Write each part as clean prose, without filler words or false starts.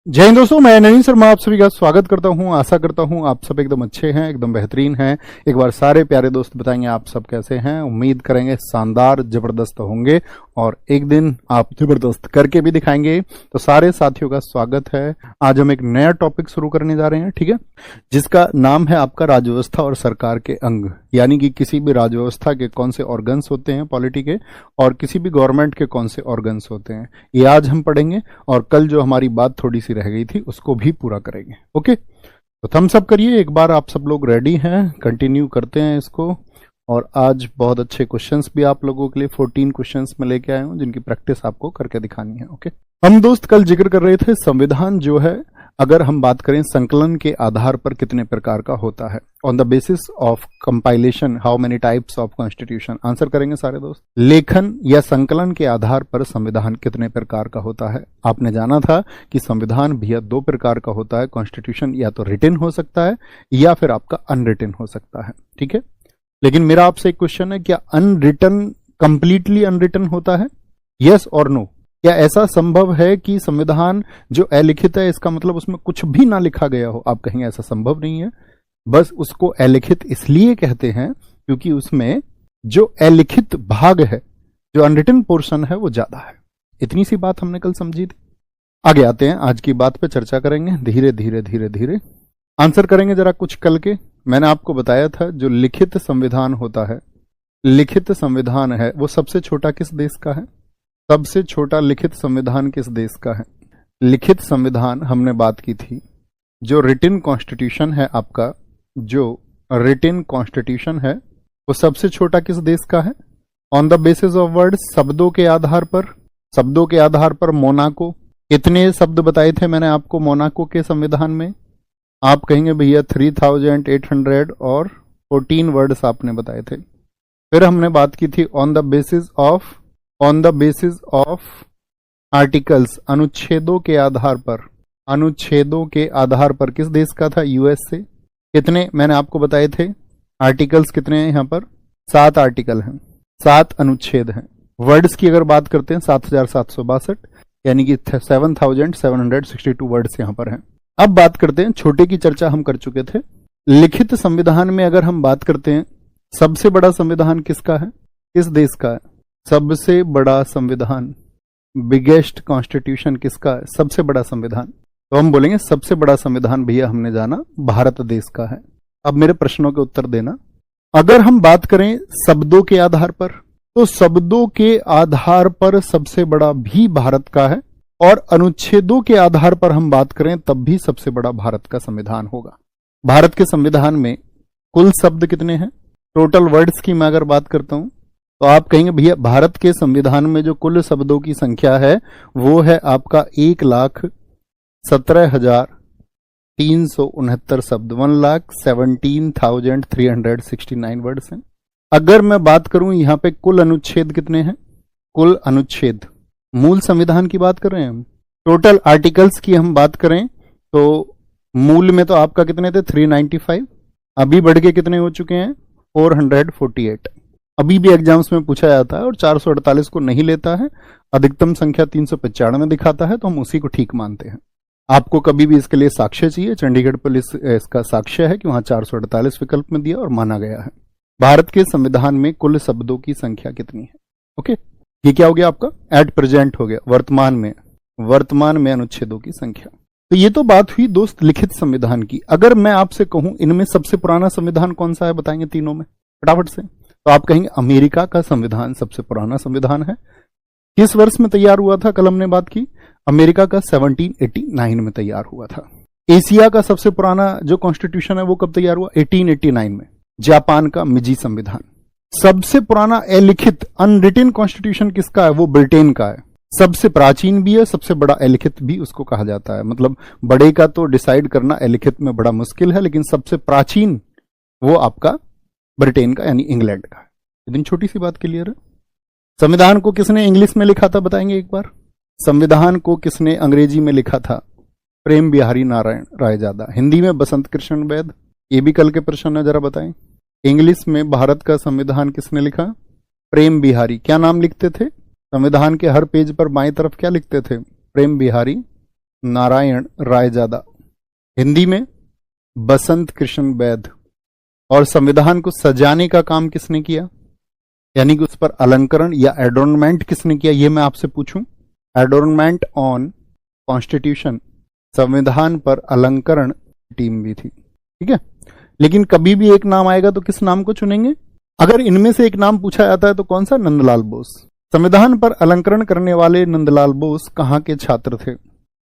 जय हिंद दोस्तों, मैं नवीन शर्मा आप सभी का स्वागत करता हूं। आशा करता हूं आप सब एकदम अच्छे हैं, एकदम बेहतरीन हैं। एक बार सारे प्यारे दोस्त बताएंगे आप सब कैसे हैं। उम्मीद करेंगे शानदार जबरदस्त होंगे और एक दिन आप जबरदस्त करके भी दिखाएंगे। तो सारे साथियों का स्वागत है। आज हम एक नया टॉपिक शुरू करने जा रहे हैं, ठीक है, जिसका नाम है आपका राज्य व्यवस्था और सरकार के अंग। यानी कि किसी भी राज्य व्यवस्था के कौन से ऑर्गन्स होते हैं पॉलिटी के, और किसी भी गवर्नमेंट के कौन से ऑर्गन्स होते हैं, ये आज हम पढ़ेंगे। और कल जो हमारी बात थोड़ी सी रह गई थी उसको भी पूरा करेंगे। ओके, तो थम्स अप करिए एक बार। आप सब लोग रेडी हैं? कंटिन्यू करते हैं इसको। और आज बहुत अच्छे क्वेश्चंस भी आप लोगों के लिए 14 क्वेश्चंस में लेके आया हूं, जिनकी प्रैक्टिस आपको करके दिखानी है। ओके, हम दोस्त कल जिक्र कर रहे थे संविधान जो है, अगर हम बात करें संकलन के आधार पर कितने प्रकार का होता है। On the basis of compilation how many types of constitution. Answer करेंगे सारे दोस्त। लेखन या संकलन के आधार पर संविधान कितने प्रकार का होता है। आपने जाना था कि संविधान भी दो प्रकार का होता है। कॉन्स्टिट्यूशन या तो रिटन हो सकता है या फिर आपका अनरिटन हो सकता है, ठीक है। लेकिन मेरा आपसे एक क्वेश्चन है, क्या अनरिटन कंप्लीटली अनरिटन होता है? यस और नो। क्या ऐसा संभव है कि संविधान जो अलिखित है, इसका मतलब उसमें कुछ भी ना लिखा गया हो? आप कहेंगे ऐसा संभव नहीं है। बस उसको अलिखित इसलिए कहते हैं क्योंकि उसमें जो अलिखित भाग है, जो अनरिटन पोर्शन है, वो ज्यादा है। इतनी सी बात हमने कल समझी थी। आगे आते हैं, आज की बात पे चर्चा करेंगे। धीरे धीरे धीरे धीरे आंसर करेंगे जरा कुछ कल के। मैंने आपको बताया था जो लिखित संविधान होता है, लिखित संविधान है, वो सबसे छोटा किस देश का है? सबसे छोटा लिखित संविधान किस देश का है? लिखित संविधान हमने बात की थी। जो रिटन कॉन्स्टिट्यूशन है आपका, जो रिटन कॉन्स्टिट्यूशन है, वो सबसे छोटा किस देश का है? On the basis of word, शब्दों के आधार पर। शब्दों के आधार पर मोनाको, कितने शब्द बताए थे मैंने आपको मोनाको के संविधान में? आप कहेंगे भैया 3800 और 14 वर्ड्स आपने बताए थे। फिर हमने बात की थी on the basis of articles, अनुच्छेदों के आधार पर। अनुच्छेदों के आधार पर किस देश का था? यूएस से। कितने मैंने आपको बताए थे आर्टिकल्स? कितने हैं यहाँ पर? 7 आर्टिकल हैं, 7 अनुच्छेद हैं। वर्ड्स की अगर बात करते हैं 7762, यानी कि 7762 वर्ड्स यहाँ पर हैं। अब बात करते हैं, छोटे की चर्चा हम कर चुके थे। लिखित संविधान में अगर हम बात करते हैं, सबसे बड़ा संविधान किसका है? किस देश का है? सबसे बड़ा संविधान, बिगेस्ट कॉन्स्टिट्यूशन किसका है? सबसे बड़ा संविधान। तो हम बोलेंगे सबसे बड़ा संविधान भैया हमने जाना भारत देश का है। अब मेरे प्रश्नों के उत्तर देना। अगर हम बात करें शब्दों के आधार पर, तो शब्दों के आधार पर सबसे बड़ा भी भारत का है, और अनुच्छेदों के आधार पर हम बात करें तब भी सबसे बड़ा भारत का संविधान होगा। भारत के संविधान में कुल शब्द कितने हैं? टोटल वर्ड्स की मैं अगर बात करता हूं, तो आप कहेंगे भैया भारत के संविधान में जो कुल शब्दों की संख्या है वो है आपका 1,17,369 शब्द। 1,17,369 वर्ड्स हैं। अगर मैं बात करूं यहाँ पे कुल अनुच्छेद कितने हैं? कुल अनुच्छेद, मूल संविधान की बात कर रहे हैं हम। टोटल आर्टिकल्स की हम बात करें तो मूल में तो आपका कितने थे? 395। अभी बढ़ के कितने हो चुके हैं? 448। अभी भी एग्जाम्स में पूछा जाता है और 448 को नहीं लेता है। अधिकतम संख्या 395 दिखाता है, तो हम उसी को ठीक मानते हैं। आपको कभी भी इसके लिए साक्ष्य चाहिए, चंडीगढ़ पुलिस इसका साक्ष्य है कि वहां 448 विकल्प में दिया और माना गया है। भारत के संविधान में कुल शब्दों की संख्या कितनी है? ओके, ये क्या हो गया आपका? एट प्रेजेंट हो गया, वर्तमान में अनुच्छेदों की संख्या। तो ये तो बात हुई दोस्त लिखित संविधान की। अगर मैं आपसे कहूं इनमें सबसे पुराना संविधान कौन सा है, बताएंगे तीनों में फटाफट से? तो आप कहेंगे अमेरिका का संविधान सबसे पुराना संविधान है। किस वर्ष में तैयार हुआ था? कल हमने बात की, अमेरिका का 1789 में तैयार हुआ था। एशिया का सबसे पुराना जो कॉन्स्टिट्यूशन है वो कब तैयार हुआ? 1889 में। जापान का मिजी संविधान। सबसे पुराना अलिखित अनरिटन कॉन्स्टिट्यूशन किसका है? वो ब्रिटेन का है। सबसे प्राचीन भी है, सबसे बड़ा अलिखित भी उसको कहा जाता है। मतलब बड़े का तो डिसाइड करना अलिखित में बड़ा मुश्किल है, लेकिन सबसे प्राचीन वो आपका ब्रिटेन का यानी इंग्लैंड का है। इतनी छोटी सी बात क्लियर है। संविधान को किसने इंग्लिश में लिखा था, बताएंगे एक बार? संविधान को किसने अंग्रेजी में लिखा था? प्रेम बिहारी नारायण रायजादा। हिंदी में बसंत कृष्ण वैद। ये भी कल के प्रश्न है, जरा बताएं। इंग्लिश में भारत का संविधान किसने लिखा? प्रेम बिहारी। क्या नाम लिखते थे? संविधान के हर पेज पर बाएं तरफ क्या लिखते थे? प्रेम बिहारी नारायण रायजादा, हिंदी में बसंत कृष्ण बैद। और संविधान को सजाने का काम किसने किया, यानी कि उस पर अलंकरण या एडोर्नमेंट किसने किया, ये मैं आपसे पूछूं। एडोर्नमेंट ऑन कॉन्स्टिट्यूशन, संविधान पर अलंकरण टीम भी थी, ठीक है। लेकिन कभी भी एक नाम आएगा तो किस नाम को चुनेंगे, अगर इनमें से एक नाम पूछा जाता है तो कौन सा, नंदलाल बोस। संविधान पर अलंकरण करने वाले नंदलाल बोस कहाँ के छात्र थे,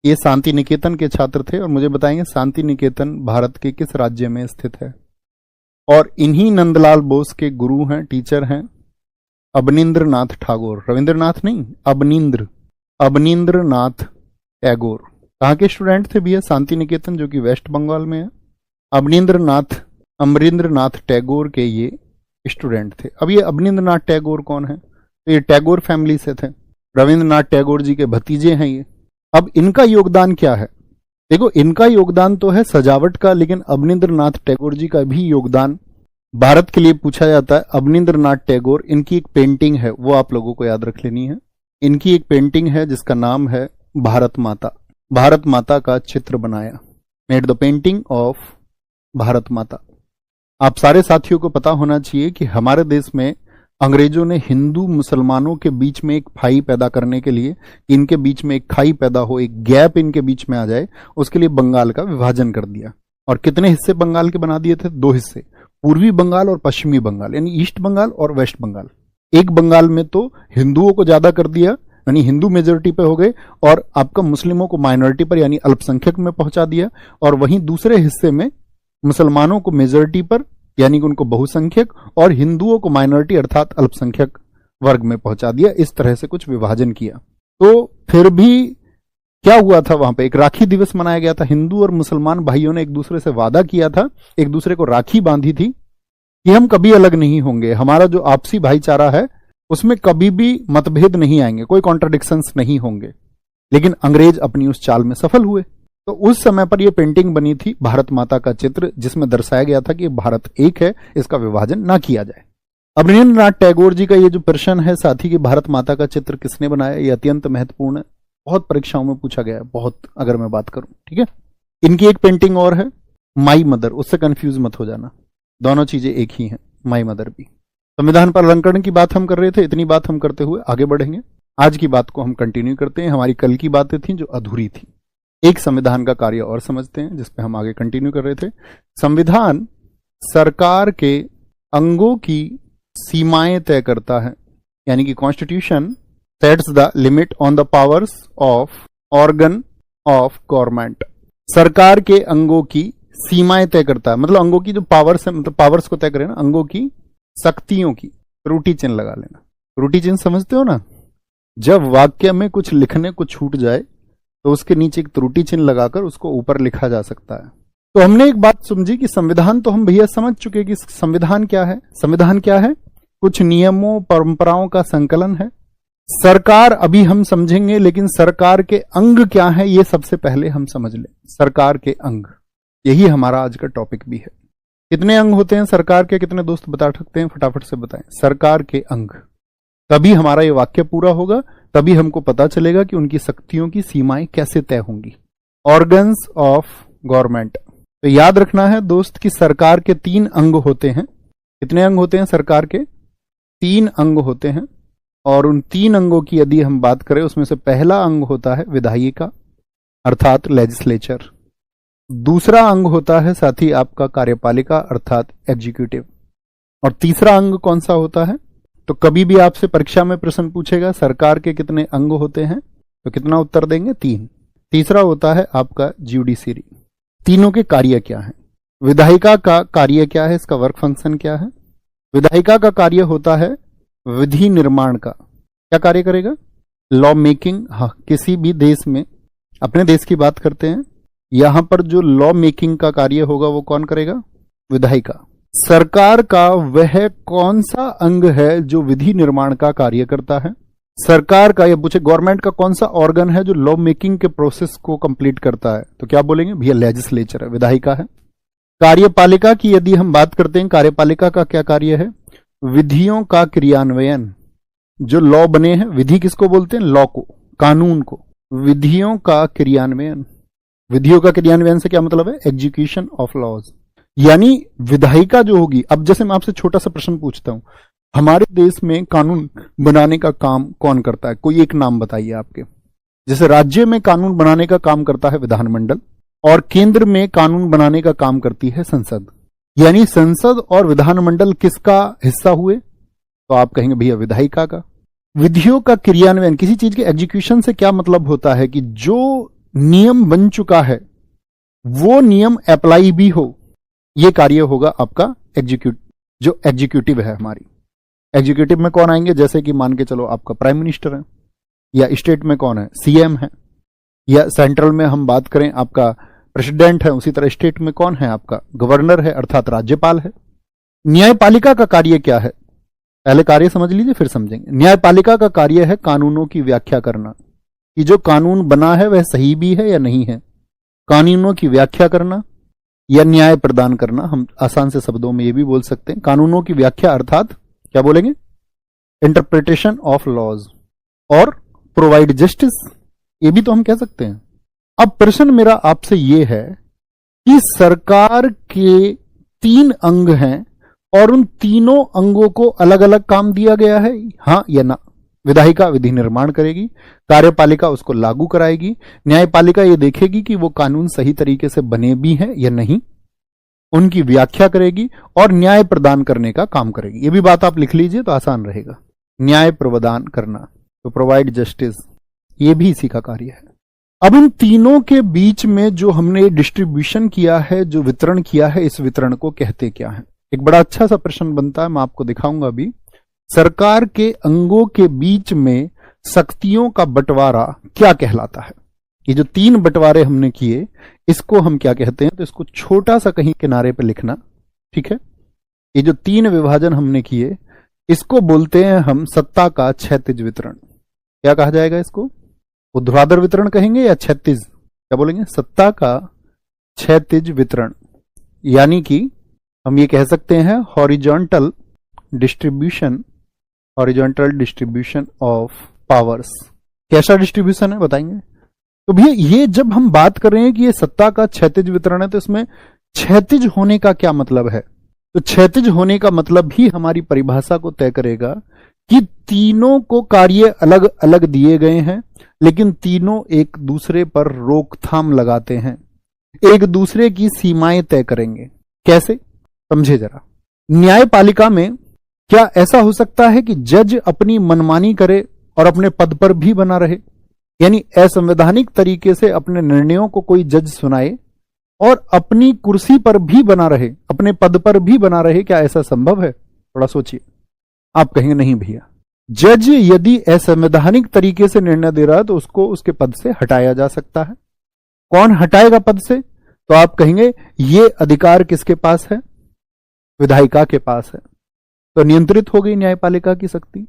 ये शांति निकेतन के छात्र थे। और मुझे बताएंगे शांति निकेतन भारत के किस राज्य में स्थित है। और इन्हीं नंदलाल बोस के गुरु हैं, टीचर हैं अवनींद्र नाथ ठाकुर, रविंद्रनाथ नहीं, अवनींद्र नाथ टैगोर। कहाँ के स्टूडेंट थे भैया, शांति निकेतन जो कि वेस्ट बंगाल में है। अमरिंद्र नाथ टैगोर के ये स्टूडेंट थे। अब ये अवनींद्र नाथ टैगोर कौन है, तो ये टैगोर फैमिली से थे, रविंद्रनाथ टैगोर जी के भतीजे हैं ये। अब इनका योगदान क्या है, देखो इनका योगदान तो है सजावट का, लेकिन अवनींद्र नाथ टैगोर जी का भी योगदान भारत के लिए पूछा जाता है। अवनींद्र नाथ टैगोर, इनकी एक पेंटिंग है, वो आप लोगों को याद रख लेनी है। इनकी एक पेंटिंग है जिसका नाम है भारत माता। भारत माता का चित्र बनाया, made the painting of Bharat माता। आप सारे साथियों को पता होना चाहिए कि हमारे देश में अंग्रेजों ने हिंदू मुसलमानों के बीच में एक फाई पैदा करने के लिए, इनके बीच में एक खाई पैदा हो, एक गैप इनके बीच में आ जाए, उसके लिए बंगाल का विभाजन कर दिया। और कितने हिस्से बंगाल के बना दिए थे, 2 हिस्से, पूर्वी बंगाल और पश्चिमी बंगाल, यानी ईस्ट बंगाल और वेस्ट बंगाल। एक बंगाल में तो हिंदुओं को ज्यादा कर दिया, यानी हिंदू मेजोरिटी पे हो गए, और आपका मुस्लिमों को माइनॉरिटी पर यानी अल्पसंख्यक में पहुंचा दिया। और वहीं दूसरे हिस्से में मुसलमानों को मेजोरिटी पर यानी कि उनको बहुसंख्यक, और हिंदुओं को माइनॉरिटी अर्थात अल्पसंख्यक वर्ग में पहुंचा दिया। इस तरह से कुछ विभाजन किया। तो फिर भी क्या हुआ था, वहां पे एक राखी दिवस मनाया गया था। हिंदू और मुसलमान भाइयों ने एक दूसरे से वादा किया था, एक दूसरे को राखी बांधी थी कि हम कभी अलग नहीं होंगे, हमारा जो आपसी भाईचारा है उसमें कभी भी मतभेद नहीं आएंगे, कोई कॉन्ट्रडिक्शंस नहीं होंगे। लेकिन अंग्रेज अपनी उस चाल में सफल हुए। तो उस समय पर यह पेंटिंग बनी थी भारत माता का चित्र, जिसमें दर्शाया गया था कि भारत एक है, इसका विभाजन ना किया जाए। अवनींद्र नाथ टैगोर जी का ये जो प्रश्न है साथी कि भारत माता का चित्र किसने बनाया, ये अत्यंत महत्वपूर्ण है, बहुत परीक्षाओं में पूछा गया है, बहुत, अगर मैं बात करूं, ठीक है। इनकी एक पेंटिंग और है माई मदर, उससे कंफ्यूज मत हो जाना, दोनों चीजें एक ही हैं, माई मदर भी। संविधान पर अलंकरण की बात हम कर रहे थे, इतनी बात हम करते हुए आगे बढ़ेंगे। आज की बात को हम कंटिन्यू करते हैं, हमारी कल की बातें थी जो अधूरी थी। एक संविधान का कार्य और समझते हैं जिसपे हम आगे कंटिन्यू कर रहे थे। संविधान सरकार के अंगों की सीमाएं तय करता है, यानी कि constitution sets the limit on the powers of organ of government. सरकार के अंगों की सीमाएं तय करता है, मतलब अंगों की जो पावर्स है, मतलब पावर्स को तय करे ना, अंगों की शक्तियों की। त्रुटि चिन्ह लगा लेना, त्रुटि चिन्ह समझते हो ना, जब वाक्य में कुछ लिखने को छूट जाए तो उसके नीचे एक त्रुटि चिन्ह लगाकर उसको ऊपर लिखा जा सकता है। तो हमने एक बात समझी कि संविधान तो हम भैया समझ चुके कि संविधान क्या है। संविधान क्या है, कुछ नियमों परंपराओं का संकलन है। सरकार अभी हम समझेंगे, लेकिन सरकार के अंग क्या है ये सबसे पहले हम समझ लें। सरकार के अंग, यही हमारा आज का टॉपिक भी है। कितने अंग होते हैं सरकार के, कितने दोस्त बता सकते हैं, फटाफट से बताएं। सरकार के अंग, तभी हमारा ये वाक्य पूरा होगा, तभी हमको पता चलेगा कि उनकी शक्तियों की सीमाएं कैसे तय होंगी। ऑर्गन्स ऑफ गवर्नमेंट, तो याद रखना है दोस्त कि सरकार के 3 अंग होते हैं। कितने अंग होते हैं सरकार के, 3 अंग होते हैं। और उन 3 अंगों की यदि हम बात करें, उसमें से पहला अंग होता है विधायिका अर्थात लेजिस्लेचर। दूसरा अंग होता है साथी आपका कार्यपालिका अर्थात एग्जीक्यूटिव। और तीसरा अंग कौन सा होता है, तो कभी भी आपसे परीक्षा में प्रश्न पूछेगा सरकार के कितने अंग होते हैं, तो कितना उत्तर देंगे, 3। तीसरा होता है आपका ज्यूडिशरी। तीनों के कार्य क्या है, विधायिका का कार्य क्या है, इसका वर्क फंक्शन क्या है। विधायिका का कार्य होता है विधि निर्माण का। क्या कार्य करेगा, लॉ मेकिंग। हाँ, किसी भी देश में, अपने देश की बात करते हैं, यहां पर जो लॉ मेकिंग का कार्य होगा वो कौन करेगा, विधायिका। सरकार का वह कौन सा अंग है जो विधि निर्माण का कार्य करता है। सरकार का, या पूछे गवर्नमेंट का कौन सा ऑर्गन है जो लॉ मेकिंग के प्रोसेस को कंप्लीट करता है, तो क्या बोलेंगे भैया, लेजिस्लेचर है, विधायिका है। कार्यपालिका की यदि हम बात करते हैं, कार्यपालिका का क्या कार्य है, विधियों का क्रियान्वयन। जो लॉ बने हैं, विधि किसको बोलते हैं, लॉ को, कानून को। विधियों का क्रियान्वयन। विधियों का क्रियान्वयन से क्या मतलब है? Execution of laws. यानी विधायिका जो होगी, अब जैसे मैं आपसे छोटा सा प्रश्न पूछता हूं, हमारे देश में कानून बनाने का काम कौन करता है? कोई एक नाम बताइए आपके। जैसे राज्य में कानून बनाने का काम करता है विधानमंडल, और केंद्र में कानून बनाने का काम करती है संसद। यानी संसद और विधानमंडल किसका हिस्सा हुए? तो आप कहेंगे भैया विधायिका का। विधियों का क्रियान्वयन, किसी चीज के एग्जीक्यूशन से क्या मतलब होता है कि जो नियम बन चुका है वो नियम अप्लाई भी हो, ये कार्य होगा आपका जो एग्जीक्यूटिव है हमारी। एग्जीक्यूटिव में कौन आएंगे? जैसे कि मान के चलो आपका प्राइम मिनिस्टर है, या स्टेट में कौन है? सीएम है, या सेंट्रल में हम बात करें आपका प्रेसिडेंट है, उसी तरह स्टेट में कौन है? आपका गवर्नर है, अर्थात राज्यपाल है। न्यायपालिका का कार्य क्या है? पहले कार्य समझ लीजिए फिर समझेंगे। न्यायपालिका का कार्य है कानूनों की व्याख्या करना, कि जो कानून बना है वह सही भी है या नहीं है। कानूनों की व्याख्या करना या न्याय प्रदान करना, हम आसान से शब्दों में ये भी बोल सकते हैं। कानूनों की व्याख्या अर्थात क्या बोलेंगे? इंटरप्रिटेशन ऑफ लॉज, और प्रोवाइड जस्टिस, ये भी तो हम कह सकते हैं। अब प्रश्न मेरा आपसे ये है कि सरकार के 3 अंग हैं और उन तीनों अंगों को अलग अलग काम दिया गया है, हां या ना? विधायिका विधि निर्माण करेगी, कार्यपालिका उसको लागू कराएगी, न्यायपालिका ये देखेगी कि वो कानून सही तरीके से बने भी हैं या नहीं, उनकी व्याख्या करेगी, और न्याय प्रदान करने का काम करेगी। ये भी बात आप लिख लीजिए तो आसान रहेगा। न्याय प्रदान करना, तो प्रोवाइड जस्टिस, ये भी इसी का कार्य है। अब इन तीनों के बीच में जो हमने डिस्ट्रीब्यूशन किया है, जो वितरण किया है, इस वितरण को कहते क्या है? एक बड़ा अच्छा सा प्रश्न बनता है, मैं आपको दिखाऊंगा अभी। सरकार के अंगों के बीच में शक्तियों का बंटवारा क्या कहलाता है? ये जो 3 बंटवारे हमने किए, इसको हम क्या कहते हैं? तो इसको छोटा सा कहीं किनारे पे लिखना, ठीक है? ये जो 3 विभाजन हमने किए, इसको बोलते हैं हम सत्ता का क्षैतिज वितरण। क्या कहा जाएगा इसको? ऊर्ध्वाधर वितरण कहेंगे या क्षैतिज? क्या बोलेंगे? सत्ता का क्षैतिज वितरण। यानी कि हम ये कह सकते हैं हॉरिजॉन्टल डिस्ट्रीब्यूशन ऑफ पावर्स। कैसा डिस्ट्रीब्यूशन है बताएंगे? तो भैया ये जब हम बात कर रहे हैं कि ये सत्ता का क्षैतिज वितरण है, तो इसमें क्षैतिज होने का क्या मतलब है? तो क्षैतिज होने का मतलब ही हमारी परिभाषा को तय करेगा कि तीनों को कार्य अलग अलग दिए गए हैं, लेकिन तीनों एक दूसरे पर रोकथाम लगाते हैं, एक दूसरे की सीमाएं तय करेंगे। कैसे? समझे जरा। न्यायपालिका में क्या ऐसा हो सकता है कि जज अपनी मनमानी करे और अपने पद पर भी बना रहे? यानी असंवैधानिक तरीके से अपने निर्णयों को कोई जज सुनाए और अपनी कुर्सी पर भी बना रहे, अपने पद पर भी बना रहे? क्या ऐसा संभव है? थोड़ा सोचिए। आप कहेंगे नहीं भैया, जज यदि असंवैधानिक तरीके से निर्णय दे रहा है तो उसको उसके पद से हटाया जा सकता है। कौन हटाएगा पद से? तो आप कहेंगे ये अधिकार किसके पास है? विधायिका के पास है। तो नियंत्रित हो गई न्यायपालिका की शक्ति।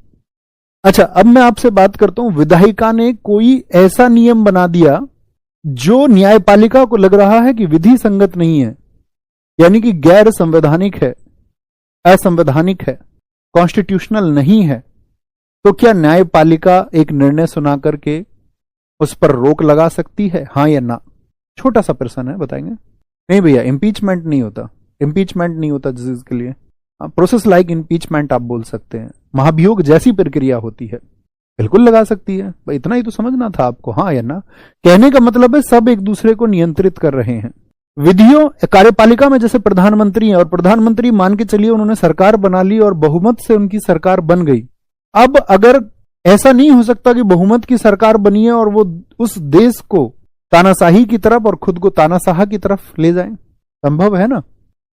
अच्छा, अब मैं आपसे बात करता हूं, विधायिका ने कोई ऐसा नियम बना दिया जो न्यायपालिका को लग रहा है कि विधि संगत नहीं है, यानी कि गैर संवैधानिक है, असंवैधानिक है, कॉन्स्टिट्यूशनल नहीं है, तो क्या न्यायपालिका एक निर्णय सुना करके उस पर रोक लगा सकती है, हां या ना? छोटा सा प्रश्न है, बताएंगे? नहीं भैया, इंपीचमेंट नहीं होता। इंपीचमेंट नहीं होता जजेस के लिए। प्रोसेस लाइक इंपीचमेंट आप बोल सकते हैं। महाभियोग जैसी प्रक्रिया होती है, बिल्कुल लगा सकती है। भाई इतना ही तो समझना था आपको, हाँ या ना? कहने का मतलब है सब एक दूसरे को नियंत्रित कर रहे हैं। विधियों कार्यपालिका में जैसे प्रधानमंत्री है, और प्रधानमंत्री मान के चलिए उन्होंने सरकार बना ली और बहुमत से उनकी सरकार बन गई। अब अगर ऐसा नहीं हो सकता कि बहुमत की सरकार बनी है और वो उस देश को तानाशाही की तरफ और खुद को तानाशाह की तरफ ले जाए, संभव है ना?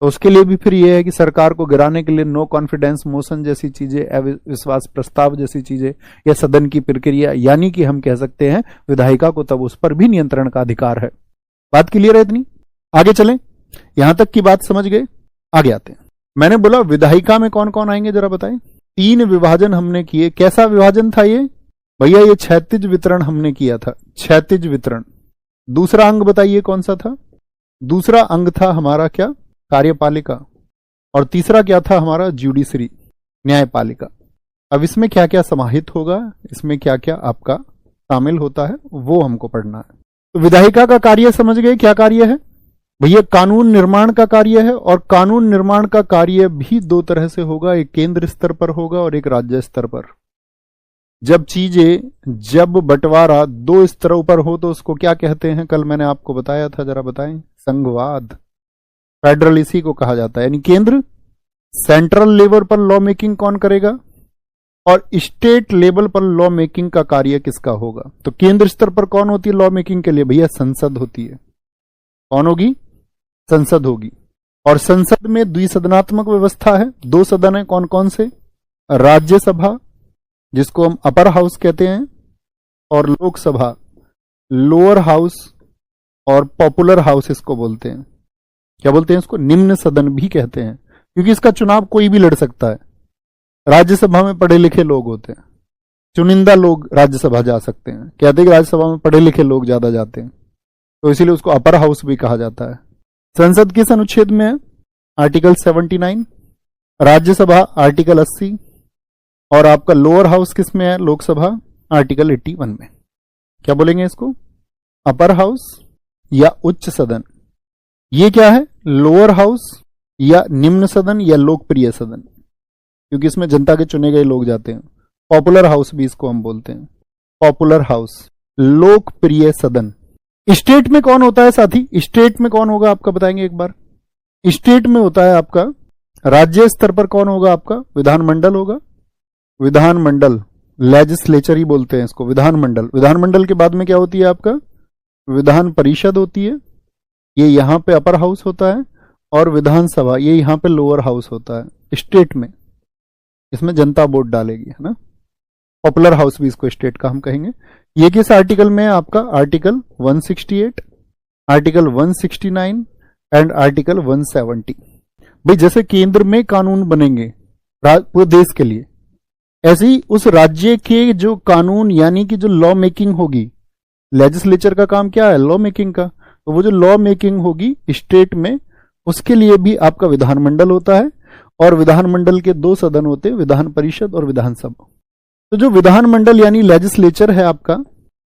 तो उसके लिए भी फिर यह है कि सरकार को गिराने के लिए नो कॉन्फिडेंस मोशन जैसी चीजें, अविश्वास प्रस्ताव जैसी चीजें, या सदन की प्रक्रिया, यानी कि हम कह सकते हैं विधायिका को तब उस पर भी नियंत्रण का अधिकार है। बात क्लियर है इतनी? आगे चलें, यहां तक की बात समझ गए, आगे आते हैं। मैंने बोला विधायिका में कौन कौन आएंगे, जरा बताएं। 3 विभाजन हमने किए। कैसा विभाजन था ये भैया? ये क्षैतिज वितरण हमने किया था, क्षैतिज वितरण। दूसरा अंग बताइए कौन सा था? दूसरा अंग था हमारा क्या? कार्यपालिका। और तीसरा क्या था हमारा? ज्यूडिशरी, न्यायपालिका। अब इसमें क्या क्या समाहित होगा, इसमें क्या क्या आपका शामिल होता है वो हमको पढ़ना है। तो विधायिका का कार्य समझ गए क्या कार्य है भैया? कानून निर्माण का कार्य है। और कानून निर्माण का कार्य भी दो तरह से होगा, एक केंद्र स्तर पर होगा और एक राज्य स्तर पर। जब बंटवारा दो स्तरों पर हो तो उसको क्या कहते हैं? कल मैंने आपको बताया था, जरा बताएं। संघवाद, फेडरल इसी को कहा जाता है। यानी केंद्र सेंट्रल लेवल पर लॉ मेकिंग कौन करेगा और स्टेट लेवल पर लॉ मेकिंग का कार्य किसका होगा? तो केंद्र स्तर पर कौन होती है लॉ मेकिंग के लिए? भैया संसद होती है। कौन होगी? संसद होगी। और संसद में द्विसदनात्मक व्यवस्था है, दो सदन है। कौन कौन से? राज्यसभा जिसको हम अपर हाउस कहते हैं, और लोकसभा लोअर हाउस, और पॉपुलर हाउस इसको बोलते हैं। क्या बोलते हैं इसको? निम्न सदन भी कहते हैं, क्योंकि इसका चुनाव कोई भी लड़ सकता है। राज्यसभा में पढ़े लिखे लोग होते हैं, चुनिंदा लोग राज्यसभा जा सकते हैं। कहते हैं कि राज्यसभा में पढ़े लिखे लोग ज्यादा जाते हैं, तो इसीलिए उसको अपर हाउस भी कहा जाता है। संसद किस अनुच्छेद में है? आर्टिकल 79। राज्यसभा आर्टिकल 80। और आपका लोअर हाउस किस में है? लोकसभा आर्टिकल 81 में। क्या बोलेंगे इसको? अपर हाउस या उच्च सदन। ये क्या है? लोअर हाउस या निम्न सदन या लोकप्रिय सदन, क्योंकि इसमें जनता के चुने गए लोग जाते हैं। पॉपुलर हाउस भी इसको हम बोलते हैं, पॉपुलर हाउस, लोकप्रिय सदन। स्टेट में कौन होता है साथी? स्टेट में कौन होगा आपका बताएंगे एक बार? स्टेट में होता है आपका, राज्य स्तर पर कौन होगा आपका? विधानमंडल होगा। विधानमंडल, लेजिस्लेचर ही बोलते हैं इसको, विधानमंडल। विधानमंडल के बाद में क्या होती है आपका? विधान परिषद होती है, ये यहां पे अपर हाउस होता है। और विधानसभा ये यहां पे लोअर हाउस होता है स्टेट में। इसमें जनता वोट डालेगी, है ना। पॉपुलर हाउस भी इसको स्टेट का हम कहेंगे। ये किस आर्टिकल में है आपका? Article 168, article 169 and article 170। भाई जैसे केंद्र में कानून बनेंगे पूरे देश के लिए, ऐसे ही उस राज्य के जो कानून यानी कि जो लॉ मेकिंग होगी, लेजिस्लेचर का काम क्या है? लॉ मेकिंग का। तो वो जो लॉ मेकिंग होगी स्टेट में, उसके लिए भी आपका विधानमंडल होता है। और विधानमंडल के दो सदन होते हैं, विधान परिषद और विधानसभा। तो जो विधानमंडल यानी लेजिस्लेचर है आपका,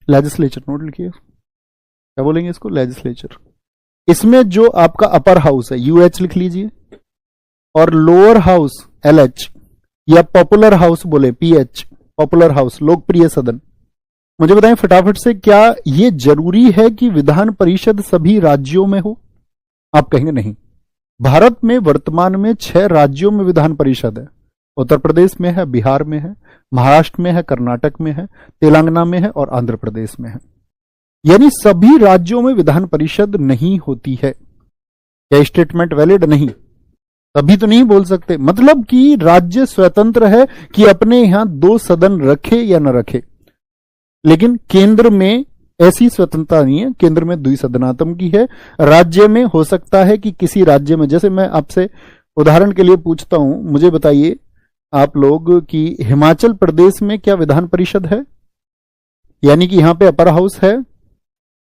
लेजिस्लेचर नोट लिखिए, क्या बोलेंगे इसको? लेजिस्लेचर। इसमें जो आपका अपर हाउस है यूएच लिख लीजिए, और लोअर हाउस एलएच, या पॉपुलर हाउस बोले पीएच, पॉपुलर हाउस, लोकप्रिय सदन। मुझे बताएं फटाफट से, क्या यह जरूरी है कि विधान परिषद सभी राज्यों में हो? आप कहेंगे नहीं। भारत में वर्तमान में 6 राज्यों में विधान परिषद है। उत्तर प्रदेश में है, बिहार में है, महाराष्ट्र में है, कर्नाटक में है, तेलंगाना में है और आंध्र प्रदेश में है। यानी सभी राज्यों में विधान परिषद नहीं होती है। क्या स्टेटमेंट वैलिड? नहीं, तभी तो नहीं बोल सकते। मतलब कि राज्य स्वतंत्र है कि अपने यहां 2 सदन रखे या न रखे, लेकिन केंद्र में ऐसी स्वतंत्रता नहीं है। केंद्र में द्विसदनात्मक की है। राज्य में हो सकता है कि किसी राज्य में, जैसे मैं आपसे उदाहरण के लिए पूछता हूं, मुझे बताइए आप लोग कि हिमाचल प्रदेश में क्या विधान परिषद है? यानी कि यहां पे अपर हाउस है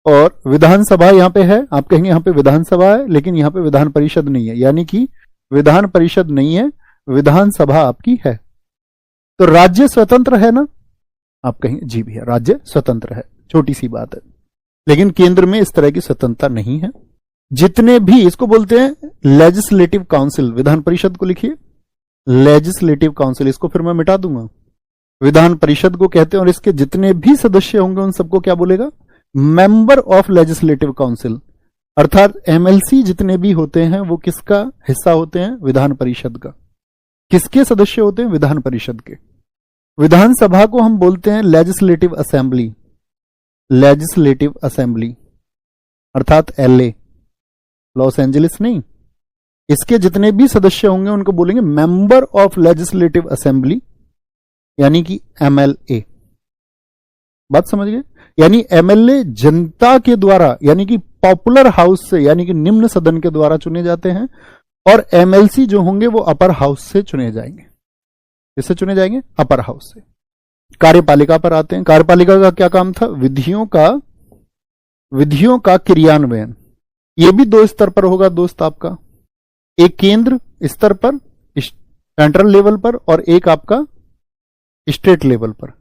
और विधानसभा यहां पे है। आप कहेंगे यहां पे विधानसभा है लेकिन यहां पे विधान परिषद नहीं है, यानी कि विधान परिषद नहीं है, विधानसभा आपकी है। तो राज्य स्वतंत्र है ना? आप कहेंगे जी भैया राज्य स्वतंत्र है, छोटी सी बात है। लेकिन केंद्र में इस तरह की स्वतंत्रता नहीं है। जितने भी, इसको बोलते हैं लेजिस्लेटिव काउंसिल। विधान परिषद को लिखिए लेजिस्लेटिव काउंसिल, इसको फिर मैं मिटा दूंगा। विधान परिषद को कहते हैं और इसके जितने भी सदस्य होंगे उन सबको क्या बोलेगा? Member of legislative council. अर्थात एमएलसी जितने भी होते हैं वो किसका हिस्सा होते हैं? विधान परिषद का। किसके सदस्य होते हैं? विधान परिषद के। विधानसभा को हम बोलते हैं लेजिस्लेटिव असेंबली, लेजिस्लेटिव असेंबली अर्थात एलए, लॉस एंजलिस नहीं। इसके जितने भी सदस्य होंगे उनको बोलेंगे मेंबर ऑफ लेजिस्लेटिव असेंबली, यानी कि एमएलए। बात समझ गए? यानी एमएलए जनता के द्वारा, यानी कि पॉपुलर हाउस से, यानी कि निम्न सदन के द्वारा चुने जाते हैं। और एमएलसी जो होंगे वो अपर हाउस से चुने जाएंगे। किससे चुने जाएंगे? अपर हाउस से। कार्यपालिका पर आते हैं। कार्यपालिका का क्या काम था? विधियों का क्रियान्वयन। यह भी 2 स्तर पर होगा दोस्त आपका, एक केंद्र स्तर पर, सेंट्रल लेवल पर, और एक आपका स्टेट लेवल पर।